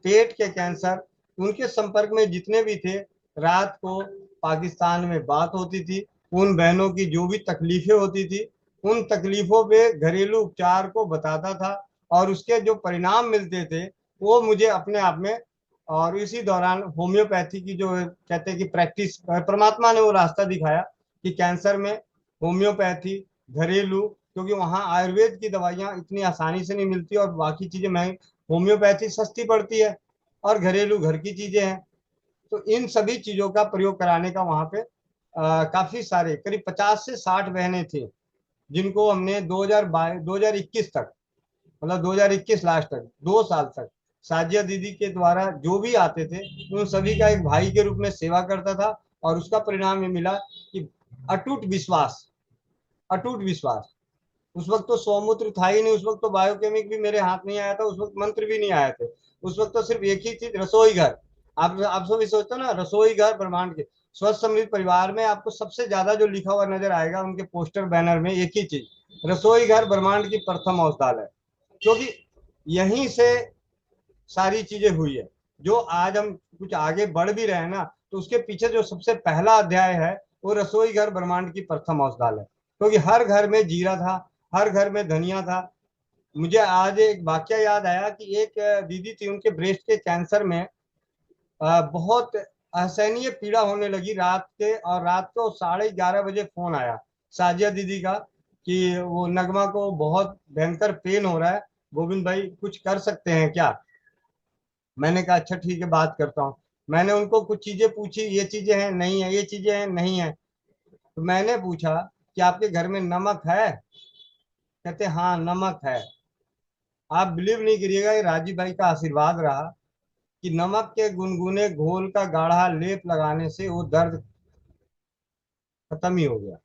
पेट के कैंसर, उनके संपर्क में जितने भी थे, रात को पाकिस्तान में बात होती थी। उन बहनों की जो भी तकलीफें होती थी, उन तकलीफों पे घरेलू उपचार को बताता था और उसके जो परिणाम मिलते थे वो मुझे अपने आप में, और इसी दौरान होम्योपैथी की जो कहते हैं कि प्रैक्टिस, परमात्मा ने वो रास्ता दिखाया कि कैंसर में होम्योपैथी, घरेलू, क्योंकि वहाँ आयुर्वेद की दवाइयाँ इतनी आसानी से नहीं मिलती और बाकी चीजें महंगी, होम्योपैथी सस्ती पड़ती है और घरेलू घर की चीजें हैं। तो इन सभी चीजों का प्रयोग कराने का वहाँ पे काफी सारे करीब 50 से 60 बहनें थी जिनको हमने 2021 तक, मतलब 2021 लास्ट तक 2 साल तक साजिया दीदी के द्वारा जो भी आते थे उन सभी का एक भाई के रूप में सेवा करता था। और उसका परिणाम ये मिला कि अटूट विश्वास, अटूट विश्वास। उस वक्त तो स्वमूत्र था ही नहीं, उस वक्त तो बायोकेमिक भी मेरे हाथ नहीं आया था, उस वक्त मंत्र भी नहीं आए थे। उस वक्त तो सिर्फ एक ही चीज, रसोई घर। आप सब सोचते हो ना, रसोई घर ब्रह्मांड के। स्वस्थ समृद्ध परिवार में आपको सबसे ज्यादा जो लिखा हुआ नजर आएगा उनके पोस्टर बैनर में, एक ही चीज, रसोई घर ब्रह्मांड की प्रथम औषधालय। क्योंकि यहीं से सारी चीजें हुई है। जो आज हम कुछ आगे बढ़ भी रहे हैं ना, तो उसके पीछे जो सबसे पहला अध्याय है वो रसोई घर ब्रह्मांड की प्रथम औषधालय। क्योंकि हर घर में जीरा था, हर घर में धनिया था। मुझे आज एक वाक्य याद आया कि एक दीदी थी, उनके ब्रेस्ट के कैंसर में बहुत असहनीय पीड़ा होने लगी रात के, और रात को 11:30 बजे फोन आया साजिया दीदी का कि वो नगमा को बहुत भयंकर पेन हो रहा है, गोविंद भाई कुछ कर सकते हैं क्या। मैंने कहा अच्छा ठीक है, बात करता हूँ। मैंने उनको कुछ चीजें पूछी, ये चीजें हैं नहीं है, ये चीजें हैं नहीं है। तो मैंने पूछा कि आपके घर में नमक है? कहते हाँ नमक है। आप बिलीव नहीं करिएगा, ये राजीव भाई का आशीर्वाद रहा कि नमक के गुनगुने घोल का गाढ़ा लेप लगाने से वो दर्द खत्म ही हो गया।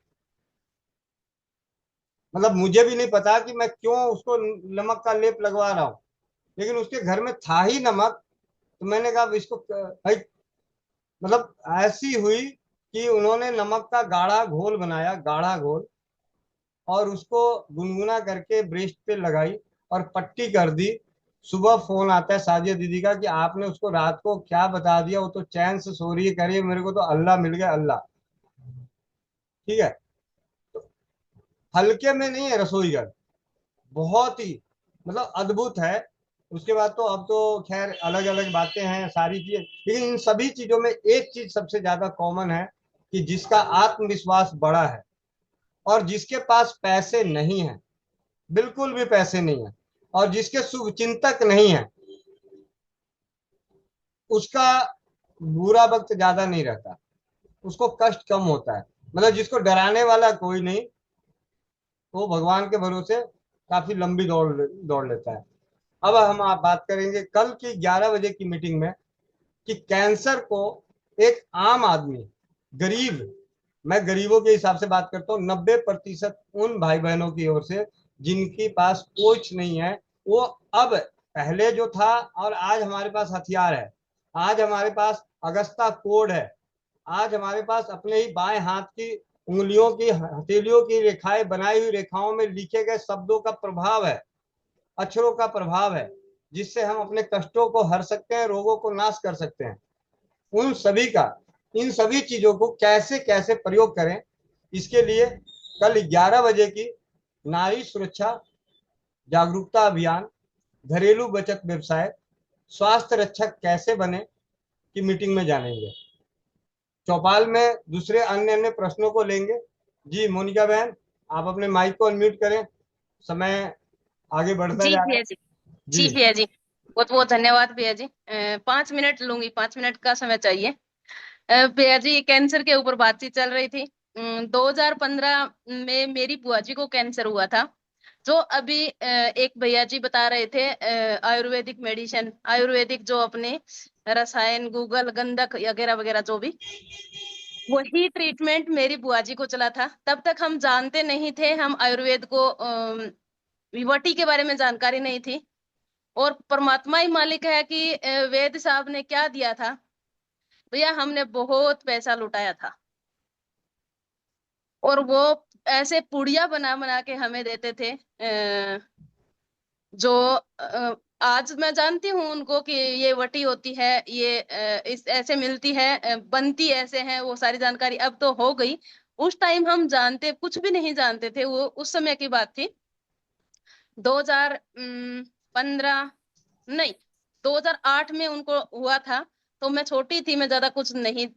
मतलब मुझे भी नहीं पता कि मैं क्यों उसको नमक का लेप लगवा रहा हूँ, लेकिन उसके घर में था ही नमक। तो मैंने कहा इसको भाई, मतलब ऐसी हुई कि उन्होंने नमक का गाढ़ा घोल बनाया, गाढ़ा घोल, और उसको गुनगुना करके ब्रेस्ट पे लगाई और पट्टी कर दी। सुबह फोन आता है साजिया दीदी का कि आपने उसको रात को क्या बता दिया, वो तो चैन से सो रही है, कह रही है मेरे को तो अल्लाह मिल गया, अल्लाह। ठीक है, हल्के में नहीं है रसोई घर, बहुत ही मतलब अद्भुत है। उसके बाद तो अब तो खैर अलग अलग बातें हैं सारी चीजें, लेकिन इन सभी चीजों में एक चीज सबसे ज्यादा कॉमन है कि जिसका आत्मविश्वास बड़ा है और जिसके पास पैसे नहीं है, बिल्कुल भी पैसे नहीं है, और जिसके शुभ चिंतक नहीं है, उसका बुरा वक्त ज्यादा नहीं रहता, उसको कष्ट कम होता है। मतलब जिसको डराने वाला कोई नहीं, वो भगवान के भरोसे काफी लंबी दौड़ लेता है। अब हम आप बात करेंगे कल की 11 बजे की मीटिंग में कि कैंसर को एक आम आदमी, गरीब, मैं गरीबों के हिसाब से बात करता हूँ, 90% उन भाई बहनों की ओर से जिनके पास कुछ नहीं है, वो अब पहले जो था और आज हमारे पास हथियार है, आज हमारे पास अगस्ता कोड है, आज हमारे पास अपने ही बाएं हाथ की उंगलियों की हथेलियों की रेखाएं, बनाई हुई रेखाओं में लिखे गए शब्दों का प्रभाव है, अक्षरों का प्रभाव है, जिससे हम अपने कष्टों को हर सकते हैं, रोगों को नाश कर सकते हैं। उन सभी का, इन सभी चीजों को कैसे कैसे प्रयोग करें, इसके लिए कल 11 बजे की नारी सुरक्षा जागरूकता अभियान, घरेलू बचत व्यवसाय, स्वास्थ्य रक्षक कैसे बने की मीटिंग में जानेंगे। चौपाल में दूसरे अन्य अन्य प्रश्नों को लेंगे। जी मोनिका बहन, आप अपने माइक को अनम्यूट करें, समय आगे बढ़ता जी जा रहा भैया है। जी, जी जी भैया जी, बहुत बहुत धन्यवाद भैया जी। 5 मिनट लूंगी, 5 मिनट का समय चाहिए। भैया जी, कैंसर के ऊपर बातचीत चल रही थी। 2015 में मेरी बुआ जी को कैंसर हुआ था। जो अभी एक भैया जी बता रहे थे, आयुर्वेदिक मेडिसिन, आयुर्वेदिक जो अपने रसायन, गूगल, गंधक वगैरह वगैरह, जो भी वही ट्रीटमेंट मेरी बुआ जी को चला था। तब तक हम जानते नहीं थे, हम आयुर्वेद को विवटी के बारे में जानकारी नहीं थी। और परमात्मा ही मालिक है कि वेद साहब ने क्या दिया था भैया, हमने बहुत पैसा लुटाया था। और वो ऐसे पुड़िया बना बना के हमें देते थे, जो आज मैं जानती हूँ उनको कि ये वटी होती है, ये इस ऐसे मिलती है, बनती ऐसे है, वो सारी जानकारी अब तो हो गई। उस टाइम हम जानते कुछ भी नहीं जानते थे, वो उस समय की बात थी। 2015 नहीं, 2008 में उनको हुआ था। तो मैं छोटी थी, मैं ज्यादा कुछ नहीं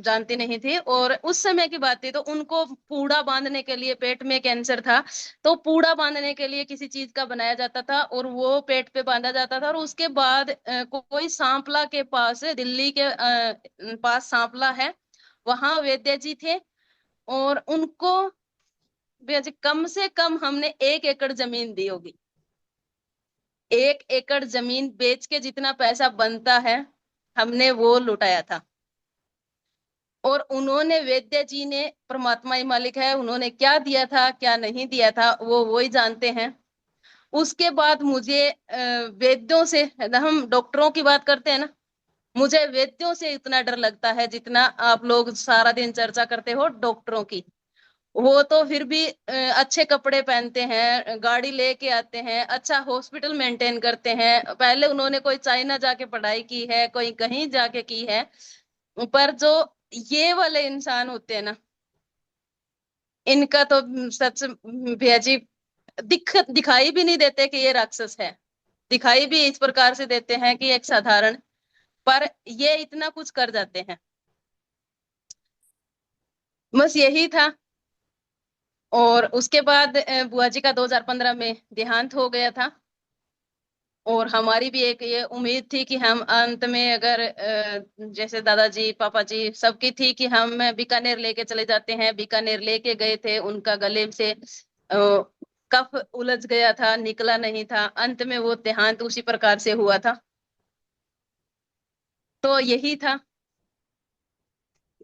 जानती नहीं थी। और उस समय की बात थी, तो उनको पूड़ा बांधने के लिए, पेट में कैंसर था, तो पूड़ा बांधने के लिए किसी चीज का बनाया जाता था और वो पेट पे बांधा जाता था। और उसके बाद कोई सांपला के पास, दिल्ली के पास सांपला है, वहां वैद्य जी थे। और उनको भैया जी कम से कम हमने 1 एकड़ जमीन दी होगी। 1 एकड़ जमीन बेच के जितना पैसा बनता है, हमने वो लुटाया था। और उन्होंने, वैद्य जी ने, परमात्मा ही मालिक है, उन्होंने क्या दिया था क्या नहीं दिया था वो ही जानते हैं। उसके बाद मुझे वैद्यों से, हम डॉक्टरों की बात करते हैं ना, मुझे वैद्यों से इतना डर लगता है जितना आप लोग सारा दिन चर्चा करते हो डॉक्टरों की। वो तो फिर भी अच्छे कपड़े पहनते हैं, गाड़ी लेके आते हैं, अच्छा हॉस्पिटल मेंटेन करते हैं। पहले उन्होंने कोई चाइना जाके पढ़ाई की है, कोई कहीं जाके की है, पर जो ये वाले इंसान होते हैं ना, इनका तो सच भैया जी दिखाई भी नहीं देते कि ये राक्षस है। दिखाई भी इस प्रकार से देते हैं कि एक साधारण, पर ये इतना कुछ कर जाते हैं। बस यही था। और उसके बाद बुआ जी का 2015 में देहांत हो गया था। और हमारी भी एक ये उम्मीद थी कि हम अंत में, अगर जैसे दादाजी पापा जी सबकी थी कि हम बीकानेर लेके चले जाते हैं। बीकानेर लेके गए थे, उनका गले से कफ उलझ गया था, निकला नहीं था, अंत में वो देहांत उसी प्रकार से हुआ था। तो यही था।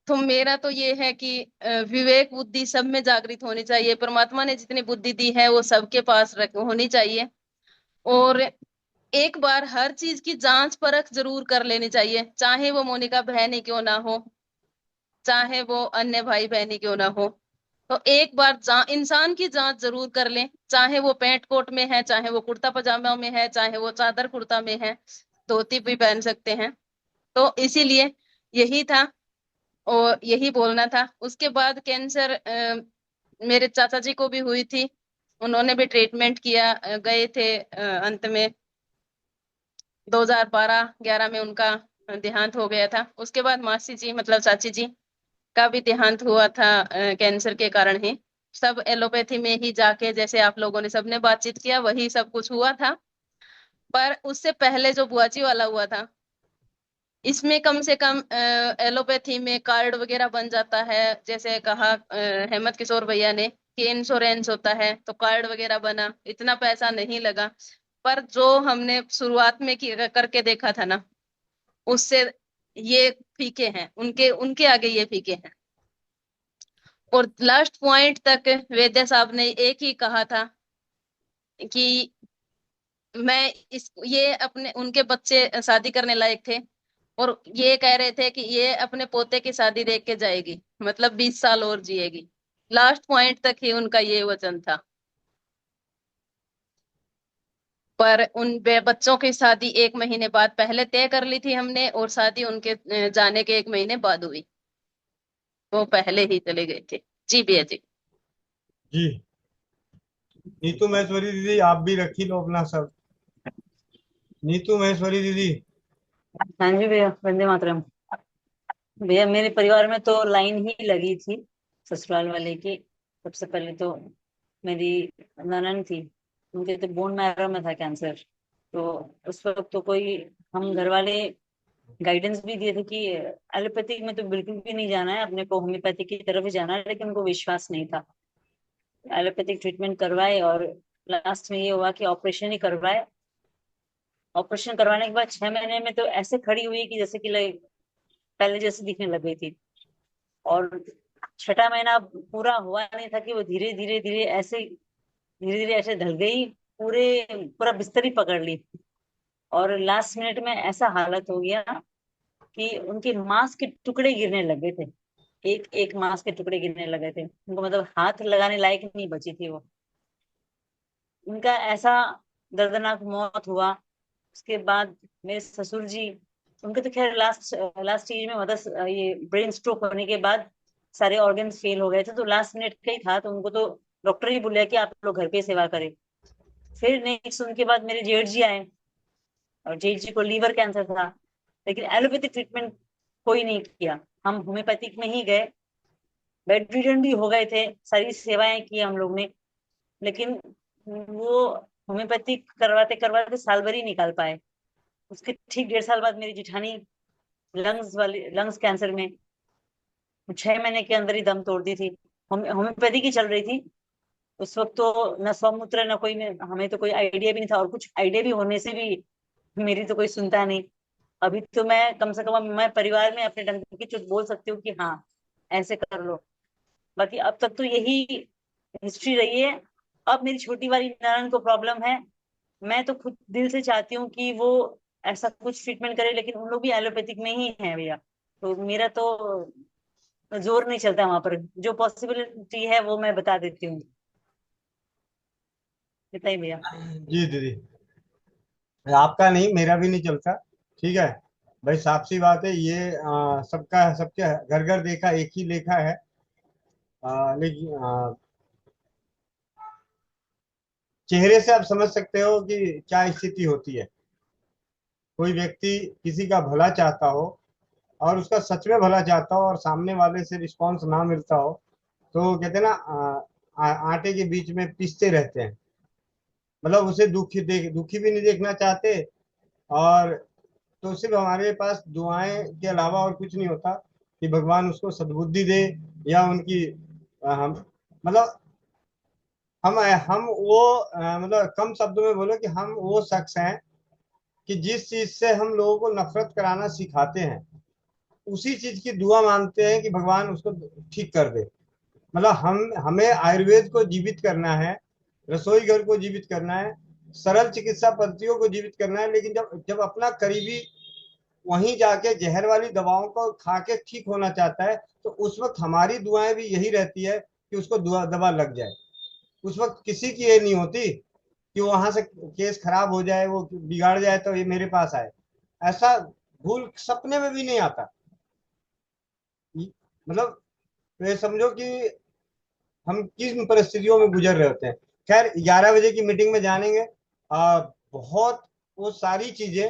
तो मेरा तो ये है कि विवेक बुद्धि सब में जागृत होनी चाहिए। परमात्मा ने जितनी बुद्धि दी है वो सबके पास होनी चाहिए। और एक बार हर चीज की जांच परख जरूर कर लेनी चाहिए, चाहे वो मोनिका बहन ही क्यों ना हो, चाहे वो अन्य भाई बहन ही क्यों ना हो। तो एक बार इंसान की जांच जरूर कर लें, चाहे वो पैंट कोट में है, चाहे वो कुर्ता पजामा में है, चाहे वो चादर कुर्ता में है, धोती भी पहन सकते हैं। तो इसीलिए यही था और यही बोलना था। उसके बाद कैंसर मेरे चाचा जी को भी हुई थी, उन्होंने भी ट्रीटमेंट किया, गए थे अंत में 2012-11 में उनका देहांत हो गया था। उसके बाद मासी जी, मतलब चाची जी का भी देहांत हुआ था कैंसर के कारण ही। सब एलोपैथी में ही जाके, जैसे आप लोगों ने सबने बातचीत किया, वही सब कुछ हुआ था। पर उससे पहले जो बुआजी वाला हुआ था, इसमें कम से कम एलोपैथी में कार्ड वगैरह बन जाता है। जैसे कहा हेमंत किशोर भैया ने कि इंश्योरेंस होता है, तो कार्ड वगैरह बना, इतना पैसा नहीं लगा। पर जो हमने शुरुआत में करके देखा था ना, उससे ये फीके हैं, उनके उनके आगे ये फीके हैं। और लास्ट पॉइंट तक वैद्य साहब ने एक ही कहा था कि मैं ये अपने, उनके बच्चे शादी करने लायक थे और ये कह रहे थे कि ये अपने पोते की शादी देख के जाएगी, मतलब 20 साल और जिएगी। लास्ट पॉइंट तक ही उनका ये वचन था। पर उन बच्चों की शादी 1 महीने बाद पहले तय कर ली थी हमने, और शादी उनके जाने के 1 महीने बाद हुई। वो पहले ही चले गए थे। जी भैया जी। जी नीतू महेश्वरी दीदी, आप भी रखी लो अपना सब। नीतू महेश्वरी दीदी। हाँ जी भैया, वंदे मातरम। भैया मेरे परिवार में तो लाइन ही लगी थी ससुराल वाले की। सबसे पहले तो मेरी ननन थी, उनके तो बोन मैरो में था कैंसर। तो उस वक्त तो कोई, हम घर वाले गाइडेंस भी दिए थे कि एलोपैथिक में तो बिल्कुल भी नहीं जाना है, अपने को होम्योपैथिक की तरफ ही जाना है, लेकिन उनको विश्वास नहीं था। एलोपैथिक ट्रीटमेंट करवाए और लास्ट में ये हुआ कि ऑपरेशन ही करवाए। ऑपरेशन करवाने के बाद 6 महीने में तो ऐसे खड़ी हुई कि जैसे कि पहले जैसे दिखने लग गई थी। और 6ठा महीना पूरा हुआ नहीं था कि वो धीरे धीरे धीरे धीरे ऐसे ढल गई, पूरा बिस्तर ही पकड़ ली। और लास्ट मिनट में ऐसा हालत हो गया कि उनके मांस के टुकड़े गिरने लग गए थे। एक एक मांस के टुकड़े गिरने लगे थे, उनको मतलब हाथ लगाने लायक नहीं बची थी वो। उनका ऐसा दर्दनाक मौत हुआ। उसके बाद मेरे ससुर जी, उनके तो खैर लास्ट लास्ट स्टेज में मतलब ये ब्रेन स्ट्रोक होने के बाद सारे ऑर्गन्स फेल हो गए थे, तो लास्ट मिनट का ही था, तो उनको तो डॉक्टर ही बोला कि आप लोग घर पे सेवा करें। फिर नेक्स्ट उनके बाद मेरे जेठ जी आए, और जेठ जी को लीवर कैंसर था, लेकिन एलोपैथिक ट्रीटमेंट कोई नहीं किया। हम होम्योपैथिक में ही गए, बेड रिडन भी हो गए थे, सारी सेवाएं की हम लोग ने, लेकिन वो होम्योपैथिक करवाते करवाते साल भर ही निकाल पाए। उसके ठीक 1.5 साल बाद मेरी जिठानी लंग्स कैंसर में 6 महीने के अंदर ही दम तोड़ दी थी। होम्योपैथी की चल रही थी उस वक्त, तो न स्वमूत्र न कोई में, हमें तो कोई आइडिया भी नहीं था, और कुछ आइडिया भी होने से भी मेरी तो कोई सुनता नहीं। अभी तो मैं कम से कम मैं परिवार में अपने ढंग की कुछ बोल सकती हूँ कि हाँ ऐसे कर लो। बाकी अब तक तो यही हिस्ट्री रही है। अब मेरी छोटी वाली ननद को प्रॉब्लम है। मैं तो खुद दिल से चाहती हूँ कि वो ऐसा कुछ ट्रीटमेंट करे, लेकिन उन लोग भी एलोपैथिक में ही है भैया। तो मेरा तो जोर नहीं चलता वहां पर। जो पॉसिबिलिटी है वो मैं बता देती हूँ। बताइए भैया। जी दीदी, आपका नहीं मेरा भी नहीं चलता। ठीक है भाई, साफ सी बात है ये। सबका सबके घर घर देखा एक ही लेखा है। लेकिन चेहरे से आप समझ सकते हो कि क्या स्थिति होती है। कोई व्यक्ति किसी का भला चाहता हो और उसका सच में भला चाहता हो और सामने वाले से रिस्पांस ना मिलता हो, तो कहते हैं ना, आटे के बीच में पिसते रहते हैं। मतलब उसे दुखी भी नहीं देखना चाहते। और तो सिर्फ हमारे पास दुआएं के अलावा और कुछ नहीं होता कि भगवान उसको सद्बुद्धि दे, या उनकी हम मतलब हम वो मतलब कम शब्दों में बोलो कि हम वो शख्स हैं कि जिस चीज से हम लोगों को नफरत कराना सिखाते हैं, उसी चीज की दुआ मांगते हैं कि भगवान उसको ठीक कर दे। मतलब हमें आयुर्वेद को जीवित करना है, रसोई घर को जीवित करना है, सरल चिकित्सा पद्धतियों को जीवित करना है। लेकिन जब जब अपना करीबी वहीं जाके जहर वाली दवाओं को खा के ठीक होना चाहता है, तो उस वक्त हमारी दुआएं भी यही रहती है कि उसको दवा लग जाए। उस वक्त किसी की ये नहीं होती कि वहां से केस खराब हो जाए, वो बिगाड़ जाए तो ये मेरे पास आए। ऐसा भूल सपने में भी नहीं आता। मतलब तो ये समझो कि हम किस परिस्थितियों में गुजर रहे होते हैं। खैर 11 बजे की मीटिंग में जानेंगे। बहुत वो सारी चीजें,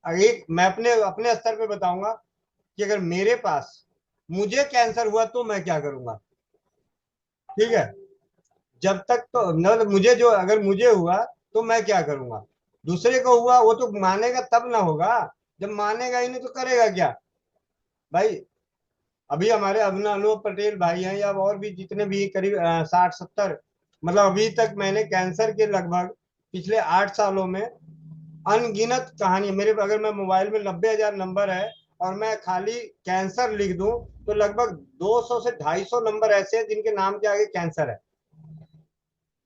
एक मैं अपने अपने स्तर पे बताऊंगा कि अगर मेरे पास मुझे कैंसर हुआ तो मैं क्या करूंगा। ठीक है, जब तक तो मतलब मुझे जो अगर मुझे हुआ तो मैं क्या करूंगा। दूसरे को हुआ वो तो मानेगा तब ना होगा। जब मानेगा ही नहीं तो करेगा क्या भाई। अभी हमारे अनुभव पटेल भाई हैं या और भी जितने भी करीब 60-70, मतलब अभी तक मैंने कैंसर के लगभग पिछले 8 सालों में अनगिनत कहानी मेरे, अगर मैं मोबाइल में 90,000 नंबर है और मैं खाली कैंसर लिख दूं तो लगभग 200 से 250 नंबर ऐसे हैं जिनके नाम के आगे कैंसर है।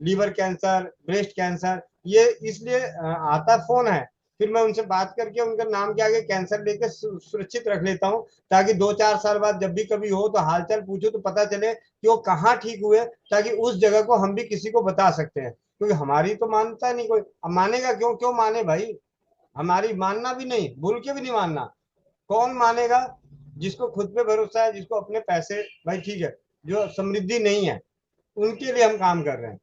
लीवर कैंसर, ब्रेस्ट कैंसर, ये इसलिए आता फोन है। फिर मैं उनसे बात करके उनका नाम के आगे कैंसर लेके सुरक्षित रख लेता हूँ, ताकि 2-4 साल बाद जब भी कभी हो तो हालचाल पूछो तो पता चले कि वो कहाँ ठीक हुए, ताकि उस जगह को हम भी किसी को बता सकते हैं। क्योंकि हमारी तो मानता नहीं कोई। अब मानेगा क्यों, क्यों माने भाई। हमारी मानना भी नहीं, भूल के भी नहीं मानना। कौन मानेगा? जिसको खुद पे भरोसा है, जिसको अपने पैसे, भाई ठीक है, जो समृद्धि नहीं है उनके लिए हम काम कर रहे हैं।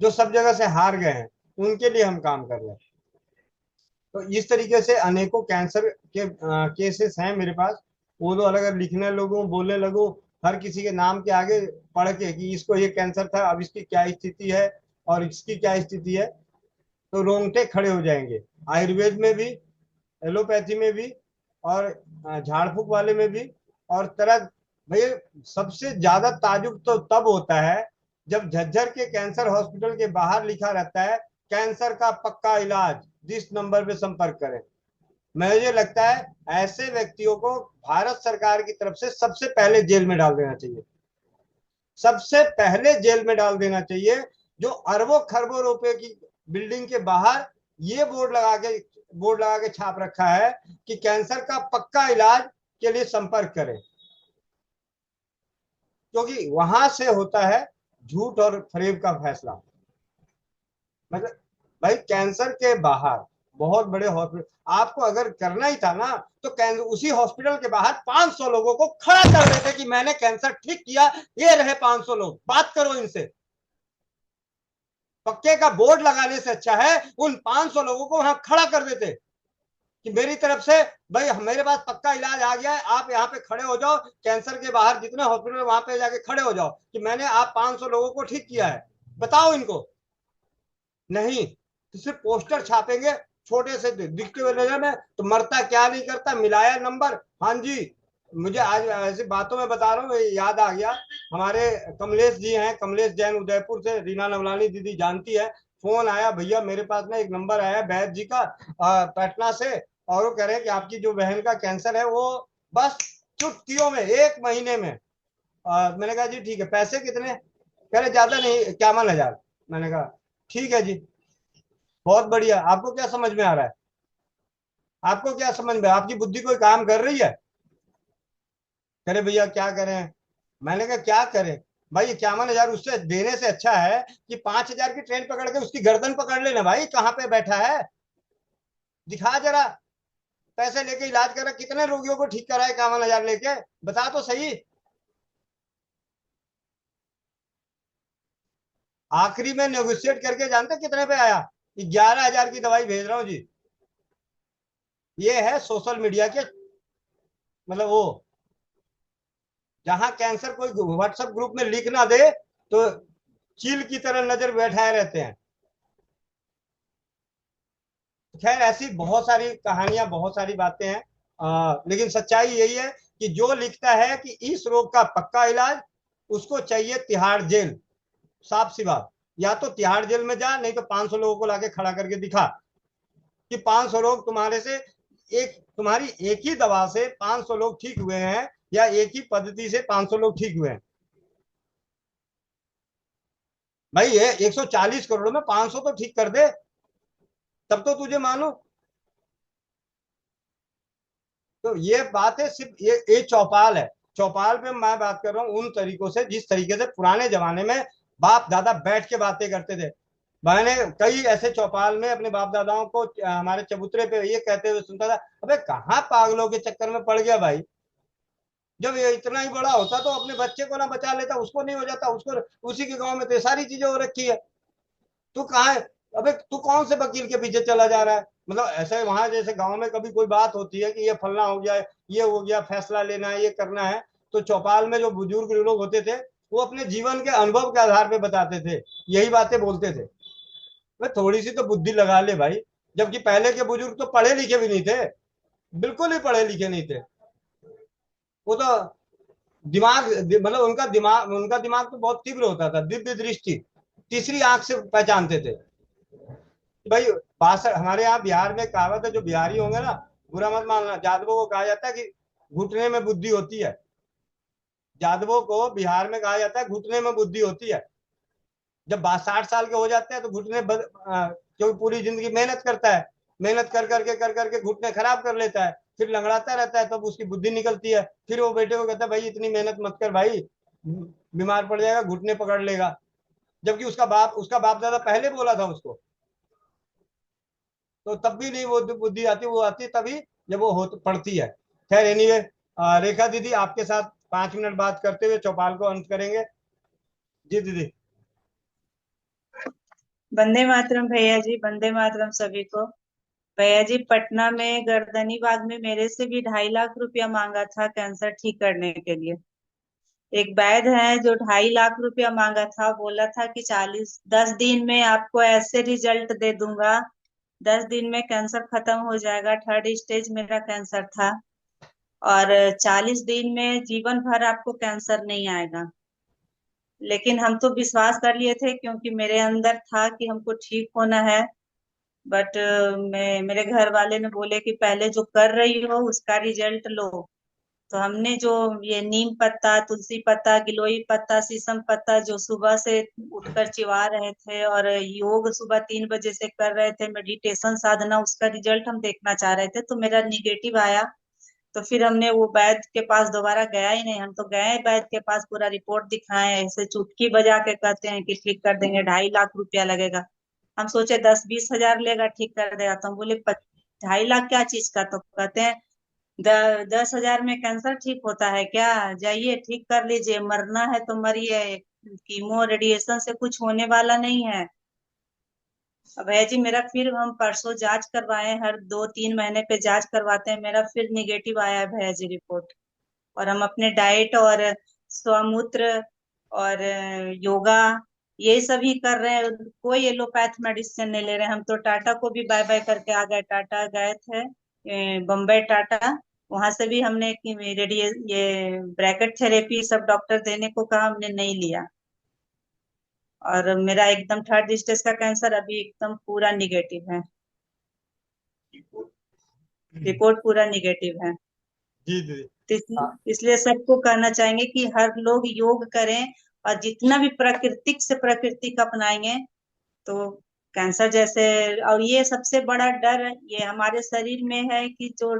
जो सब जगह से हार गए हैं उनके लिए हम काम कर रहे हैं। तो इस तरीके से अनेकों कैंसर के केसेस हैं मेरे पास। वो तो अलग लिखने लगूं, बोलने लगूं, हर किसी के नाम के आगे पढ़ के कि इसको ये कैंसर था, अब इसकी क्या स्थिति है और इसकी क्या स्थिति है, तो रोंगटे खड़े हो जाएंगे। आयुर्वेद में भी, एलोपैथी में भी, और झाड़ फूक वाले में भी, और तरह। भैया सबसे ज्यादा ताजुब तो तब होता है जब झज्जर के कैंसर हॉस्पिटल के बाहर लिखा रहता है कैंसर का पक्का इलाज, जिस नंबर पे संपर्क करें। मुझे लगता है ऐसे व्यक्तियों को भारत सरकार की तरफ से सबसे पहले जेल में डाल देना चाहिए। सबसे पहले जेल में डाल देना चाहिए जो अरबों खरबों रुपए की बिल्डिंग के बाहर ये बोर्ड लगा के छाप रखा है कि कैंसर का पक्का इलाज के लिए संपर्क करें। क्योंकि वहां से होता है झूठ और फरेब का फैसला। मतलब भाई कैंसर के बाहर बहुत बड़े हॉस्पिटल, आपको अगर करना ही था ना तो उसी हॉस्पिटल के बाहर 500 लोगों को खड़ा कर देते कि मैंने कैंसर ठीक किया, ये रहे 500 लोग, बात करो इनसे। पक्के का बोर्ड लगाने से अच्छा है उन 500 लोगों को वहां खड़ा कर देते कि मेरी तरफ से भाई मेरे पास पक्का इलाज आ गया है, आप यहाँ पे खड़े हो जाओ, कैंसर के बाहर जितने हॉस्पिटल वहां पे जाके खड़े हो जाओ कि मैंने आप 500 लोगों को ठीक किया है, बताओ इनको। नहीं, तो सिर्फ पोस्टर छापेंगे छोटे से दिखते हुए नजर में, तो मरता क्या नहीं करता, मिलाया नंबर। हाँ जी, मुझे आज ऐसी बातों में बता रहा हूँ, याद आ गया। हमारे कमलेश जी हैं, कमलेश जैन उदयपुर से, रीना नवलानी दीदी जानती है। फोन आया, भैया मेरे पास ना एक नंबर आया वैद्य जी का पटना से, और वो कह रहे हैं कि आपकी जो बहन का कैंसर है वो बस चुटकियों में 1 महीने में। मैंने कहा जी ठीक है, पैसे कितने? कह रहे ज्यादा नहीं, 51,000। मैंने कहा ठीक है जी, बहुत बढ़िया। आपको क्या समझ में आ रहा है? आपको क्या समझ में, आपकी बुद्धि कोई काम कर रही है? कह रहे भैया क्या करें? मैंने कहा क्या करें भाई, 51,000 उससे देने से अच्छा है कि 5,000 की ट्रेन पकड़ के उसकी गर्दन पकड़ लेना भाई, कहाँ पे बैठा है, दिखा जरा। पैसे लेके इलाज करा, कितने रोगियों को ठीक करा है 51,000 लेके, बता तो सही। आखिरी में नेगोशिएट करके जानते कितने पे आया? 11,000 की दवाई भेज रहा हूँ जी। ये है सोशल मीडिया के मतलब वो, जहां कैंसर कोई व्हाट्सएप ग्रुप में लिख ना दे तो चील की तरह नजर बैठाए रहते हैं। खैर ऐसी बहुत सारी कहानियां, बहुत सारी बातें हैं, लेकिन सच्चाई यही है कि जो लिखता है कि इस रोग का पक्का इलाज, उसको चाहिए तिहाड़ जेल। साफ सी बात, या तो तिहाड़ जेल में जा, नहीं तो 500 लोगों को लाके खड़ा करके दिखा कि 500 लोग तुम्हारे से तुम्हारी एक ही दवा से 500 लोग ठीक हुए हैं, या एक ही पद्धति से 500 लोग ठीक हुए हैं। भाई ये 140 करोड़ में 500 तो ठीक कर दे, तब तो तुझे मानो। तो ये बात है, सिर्फ ये चौपाल है। चौपाल पे मैं बात कर रहा हूँ उन तरीकों से जिस तरीके से पुराने जमाने में बाप दादा बैठ के बातें करते थे। मैंने कई ऐसे चौपाल में अपने बाप दादाओं को हमारे चबूतरे पे ये कहते हुए सुनता था, अबे कहाँ पागलों के चक्कर में पड़ गया भाई, जब ये इतना ही बड़ा होता तो अपने बच्चे को ना बचा लेता, उसको नहीं हो जाता, उसको उसी के गांव में तो सारी चीजें हो रखी है। तू कहाँ है? अबे तू कौन से वकील के पीछे चला जा रहा है? मतलब ऐसे वहां जैसे गांव में कभी कोई बात होती है कि ये फलना हो गया, ये हो गया, फैसला लेना है, ये करना है, तो चौपाल में जो बुजुर्ग लोग होते थे वो अपने जीवन के अनुभव के आधार पे बताते थे, यही बातें बोलते थे। भाई थोड़ी सी तो बुद्धि लगा ले भाई। जबकि पहले के बुजुर्ग तो पढ़े लिखे भी नहीं थे, बिल्कुल ही पढ़े लिखे नहीं थे। वो तो दिमाग मतलब उनका दिमाग तो बहुत तीव्र होता था, दिव्य दृष्टि, तीसरी आंख से पहचानते थे। भाई भाषा हमारे यहाँ बिहार में कहावत है, जो बिहारी होंगे ना, बुरा मत मानना, जादवों को कहा जाता है कि घुटने में बुद्धि होती है। जादवों को बिहार में कहा जाता है घुटने में बुद्धि होती है। जब 60 साल के हो जाते हैं तो क्योंकि पूरी जिंदगी मेहनत करता है, मेहनत कर करके घुटने खराब कर लेता है, फिर लंगड़ाता रहता है, तब उसकी बुद्धि निकलती है। फिर वो बेटे को कहता है भाई इतनी मेहनत मत कर भाई, बीमार पड़ जाएगा, घुटने पकड़ लेगा। जबकि उसका बाप दादा पहले बोला था उसको, तो तब भी नहीं वो बुद्धि आती, वो आती तभी जब वो पड़ती है। खैर एनीवे, रेखा दीदी आपके साथ 5 मिनट बात करते हुए चौपाल को अंत करेंगे। जी दीदी। वंदे मातरम भैया जी, वंदे मातरम सभी को। भैया जी पटना में गर्दनी बाग में मेरे से भी 2.5 लाख रुपया मांगा था कैंसर ठीक करने के लिए। एक वैद्य है जो 2.5 लाख रुपया मांगा था, बोला था कि 10 दिन में आपको ऐसे रिजल्ट दे दूंगा, 10 दिन में कैंसर खत्म हो जाएगा। 3rd स्टेज मेरा कैंसर था, और 40 दिन में जीवन भर आपको कैंसर नहीं आएगा। लेकिन हम तो विश्वास कर लिए थे, क्योंकि मेरे अंदर था कि हमको ठीक होना है। बट मेरे घर वाले ने बोले कि पहले जो कर रही हो उसका रिजल्ट लो। तो हमने जो ये नीम पत्ता, तुलसी पत्ता, गिलोई पत्ता, शीशम पत्ता जो सुबह से उठकर चिवा रहे थे, और योग सुबह 3 बजे से कर रहे थे, मेडिटेशन साधना, उसका रिजल्ट हम देखना चाह रहे थे। तो मेरा निगेटिव आया, तो फिर हमने वो वैद्य के पास दोबारा गया ही नहीं। हम तो गए वैद्य के पास, पूरा रिपोर्ट दिखाए, ऐसे चुटकी बजा के कहते हैं कि ठीक कर देंगे, 2.5 लाख रुपया लगेगा। हम सोचे 10-20 हजार लेगा, ठीक कर देगा। तो हम बोले 2.5 लाख क्या चीज का? तो कहते हैं 10 हजार में कैंसर ठीक होता है क्या? जाइए ठीक कर लीजिए, मरना है तो मरिए, कीमो रेडिएशन से कुछ होने वाला नहीं है। अब भैया जी मेरा फिर हम परसों जांच करवाए, हर 2-3 महीने पे जांच करवाते हैं, मेरा फिर निगेटिव आया है भैया जी रिपोर्ट। और हम अपने डाइट और स्वमूत्र और योगा ये सभी कर रहे हैं, कोई एलोपैथ मेडिसिन नहीं ले रहे हैं। हम तो टाटा को भी बाय बाय करके आ गए। टाटा गए थे, बम्बई टाटा, वहां से भी हमने ये ब्रैकेट थेरेपी सब डॉक्टर देने को कहा, हमने नहीं लिया। और मेरा एकदम 3rd स्टेज का कैंसर अभी एकदम पूरा निगेटिव है। रिपोर्ट पूरा निगेटिव है। जी दीदी। इसलिए सबको कहना चाहेंगे कि हर लोग योग करें और जितना भी प्राकृतिक से प्राकृतिक अपनाएंगे तो कैंसर जैसे, और ये सबसे बड़ा डर ये हमारे शरीर में है कि जो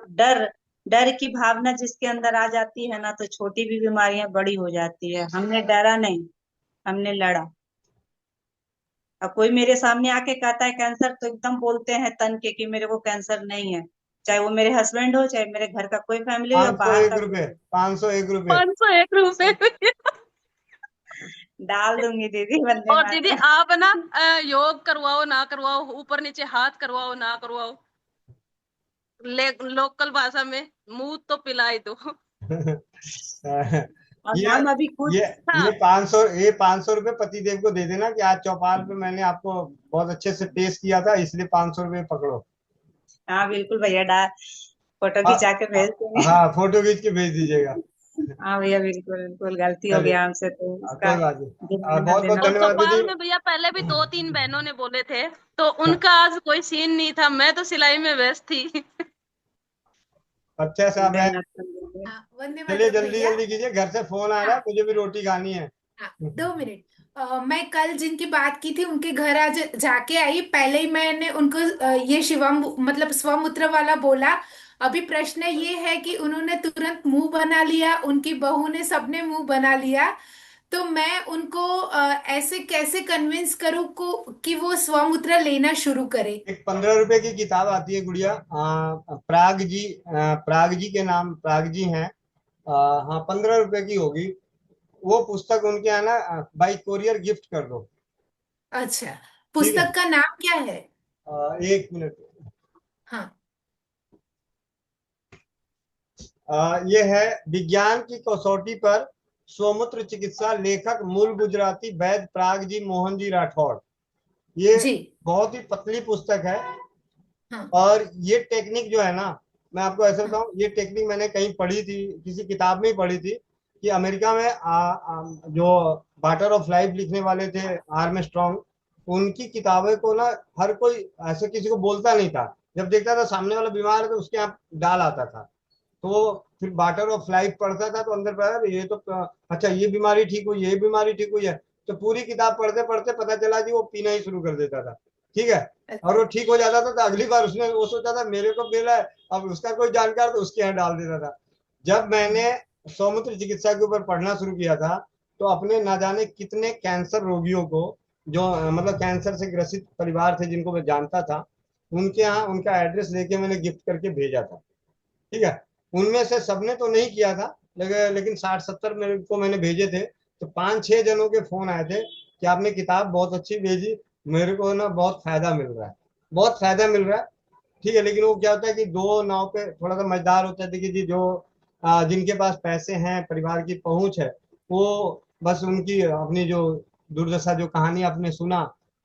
डर की भावना जिसके अंदर आ जाती है ना, तो छोटी भी बीमारियां बड़ी हो जाती है। हमने डरा नहीं, हमने लड़ा। और कोई मेरे सामने आके कहता है कैंसर, तो एकदम बोलते हैं तन के कि मेरे को कैंसर नहीं है, चाहे वो मेरे हस्बैंड हो, चाहे मेरे घर का कोई फैमिली हो, या बाहर का 501 रुपए 501 रुपए डाल दूंगी दीदी। वंदे और दीदी मातरम। आप ना योग करवाओ ना करवाओ, ऊपर नीचे हाथ करवाओ ना करवाओ, लोकल भाषा में मुंह तो पिलाई दो। हम अभी खुद ये 500 रुपए पतिदेव को दे देना कि आज चौपाल पे मैंने आपको बहुत अच्छे से पेश किया था, इसलिए 500 रुपए पकड़ो। हाँ बिल्कुल भैया, फोटो खिंचा के भेज देंगे। हाँ फोटो खींच के भेज दीजिएगा। हाँ भैया, बिल्कुल बिल्कुल, गलती हो गया हमसे, तो उसका बहुत बहुत धन्यवाद चौपाल दीदी। में भैया पहले भी 2-3 बहनों ने बोले थे, तो उनका आज कोई सीन नहीं था, मैं तो सिलाई में व्यस्त थी। अच्छा साहब है, वंदे चलिए मातरम जल्दी भैया। जल्दी कीजिए, घर से फोन आ रहा है, मुझे भी रोटी खानी है। 2 मिनट। मैं कल जिनकी बात की थी उनके घर आज जाके आई, पहले ही मैंने उनको ये शिवम मतलब स्वमूत्र वाला बोला। अभी प्रश्न ये है कि उन्होंने तुरंत मुंह बना लिया, उनकी बहू ने, सबने मुंह बना लिया, तो मैं उनको ऐसे कैसे कन्विंस करूं को कि वो स्वमूत्र लेना शुरू करे। एक 15 रुपए की किताब आती है गुड़िया, प्राग जी के नाम, प्राग जी हैं। हाँ 15 रुपए की होगी वो पुस्तक, उनके यहाँ ना बाई कोरियर गिफ्ट कर दो। अच्छा, पुस्तक का नाम क्या है? 1 मिनट। हाँ, ये है विज्ञान की कसौटी पर स्वमूत्र चिकित्सा, लेखक मूल गुजराती वैद्य प्राग जी मोहन जी राठौड़। ये बहुत ही पतली पुस्तक है। हाँ। और ये टेक्निक जो है ना, मैं आपको ऐसा बताऊं, ये टेक्निक मैंने कहीं पढ़ी थी, किसी किताब में ही पढ़ी थी कि अमेरिका में जो वाटर ऑफ लाइफ लिखने वाले थे आर्मस्ट्रॉन्ग, उनकी किताबें को ना हर कोई ऐसे किसी को बोलता नहीं था, जब देखता था सामने वाला बीमार है तो उसके यहाँ डाल आता था, तो फिर वाटर ऑफ लाइफ पढ़ता था तो अंदर पता ये तो अच्छा ये बीमारी ठीक हुई, ये बीमारी ठीक हुई है, तो पूरी किताब पढ़ते पढ़ते पता चला कि वो पीना ही शुरू कर देता था। ठीक है, और वो ठीक हो जाता था तो अगली बार उसने वो सोचा था मेरे को मिला है, अब उसका कोई जानकार तो उसके यहाँ डाल देता था। जब मैंने स्वमूत्र चिकित्सा के ऊपर पढ़ना शुरू किया था तो अपने ना जाने कितने कैंसर रोगियों को, जो मतलब कैंसर से ग्रसित परिवार थे जिनको मैं जानता था, उनके यहाँ उनका एड्रेस लेके मैंने गिफ्ट करके भेजा था। ठीक है, उनमें से सबने तो नहीं किया था, लेकिन 60-70 मेरे को मैंने भेजे थे, तो 5-6 जनों के फोन आए थे कि आपने किताब बहुत अच्छी भेजी, मेरे को ना बहुत फायदा मिल रहा है, बहुत फायदा मिल रहा है। ठीक है, लेकिन वो क्या होता है कि दो नाव पे थोड़ा सा मजेदार होता है। देखिए जी, जो जिनके पास पैसे हैं, परिवार की पहुंच है, वो बस उनकी अपनी जो दुर्दशा, जो कहानी आपने सुना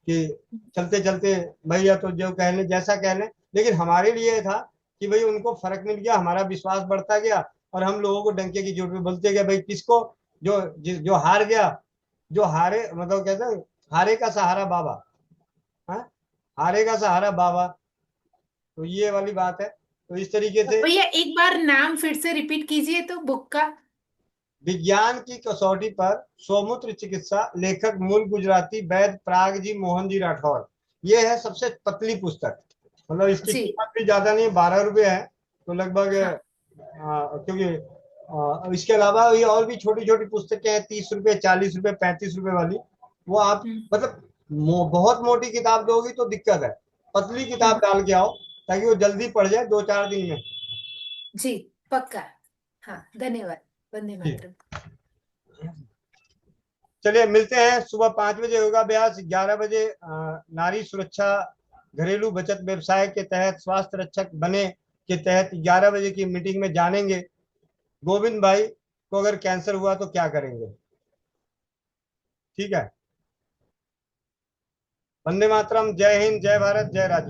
कि चलते चलते भैया तो जो कह लें जैसा कह लें, लेकिन हमारे लिए था कि भाई उनको फर्क मिल गया, हमारा विश्वास बढ़ता गया और हम लोगों को डंके की चोट पे बोलते गए भाई किसको, जो हार गया, जो हारे मतलब कहते हैं हारे का सहारा बाबा, हाँ हारे का सहारा बाबा, तो ये वाली बात है। तो इस तरीके से भैया एक बार नाम फिर से रिपीट कीजिए तो बुक का। विज्ञान की कसौटी पर स्वमूत्र चिकित्सा, लेखक मूल गुजराती वैद्य प्राग जी मोहन जी राठौर। ये है सबसे पतली पुस्तक, मतलब इसकी कीमत भी ज्यादा नहीं है, 12 रुपए है, तो लगभग क्योंकि इसके अलावा ये और भी छोटी छोटी पुस्तकें हैं, 30 रुपए, 40 रुपए, 35 रुपए वाली, वो आप मतलब बहुत मोटी किताब दोगी तो दिक्कत है, पतली किताब डाल के आओ ताकि वो जल्दी पढ़ जाए 2-4 दिन में। जी पक्का। हाँ धन्यवाद। वंदे मातरम। चलिए मिलते हैं, सुबह 5 बजे होगा अभ्यास, 11 बजे नारी सुरक्षा घरेलू बचत व्यवसाय के तहत स्वास्थ्य रक्षक बने के तहत 11 बजे की मीटिंग में जानेंगे गोविंद भाई को अगर कैंसर हुआ तो क्या करेंगे। ठीक है, वंदे मातरम, जय हिंद, जय भारत, जय राज्य।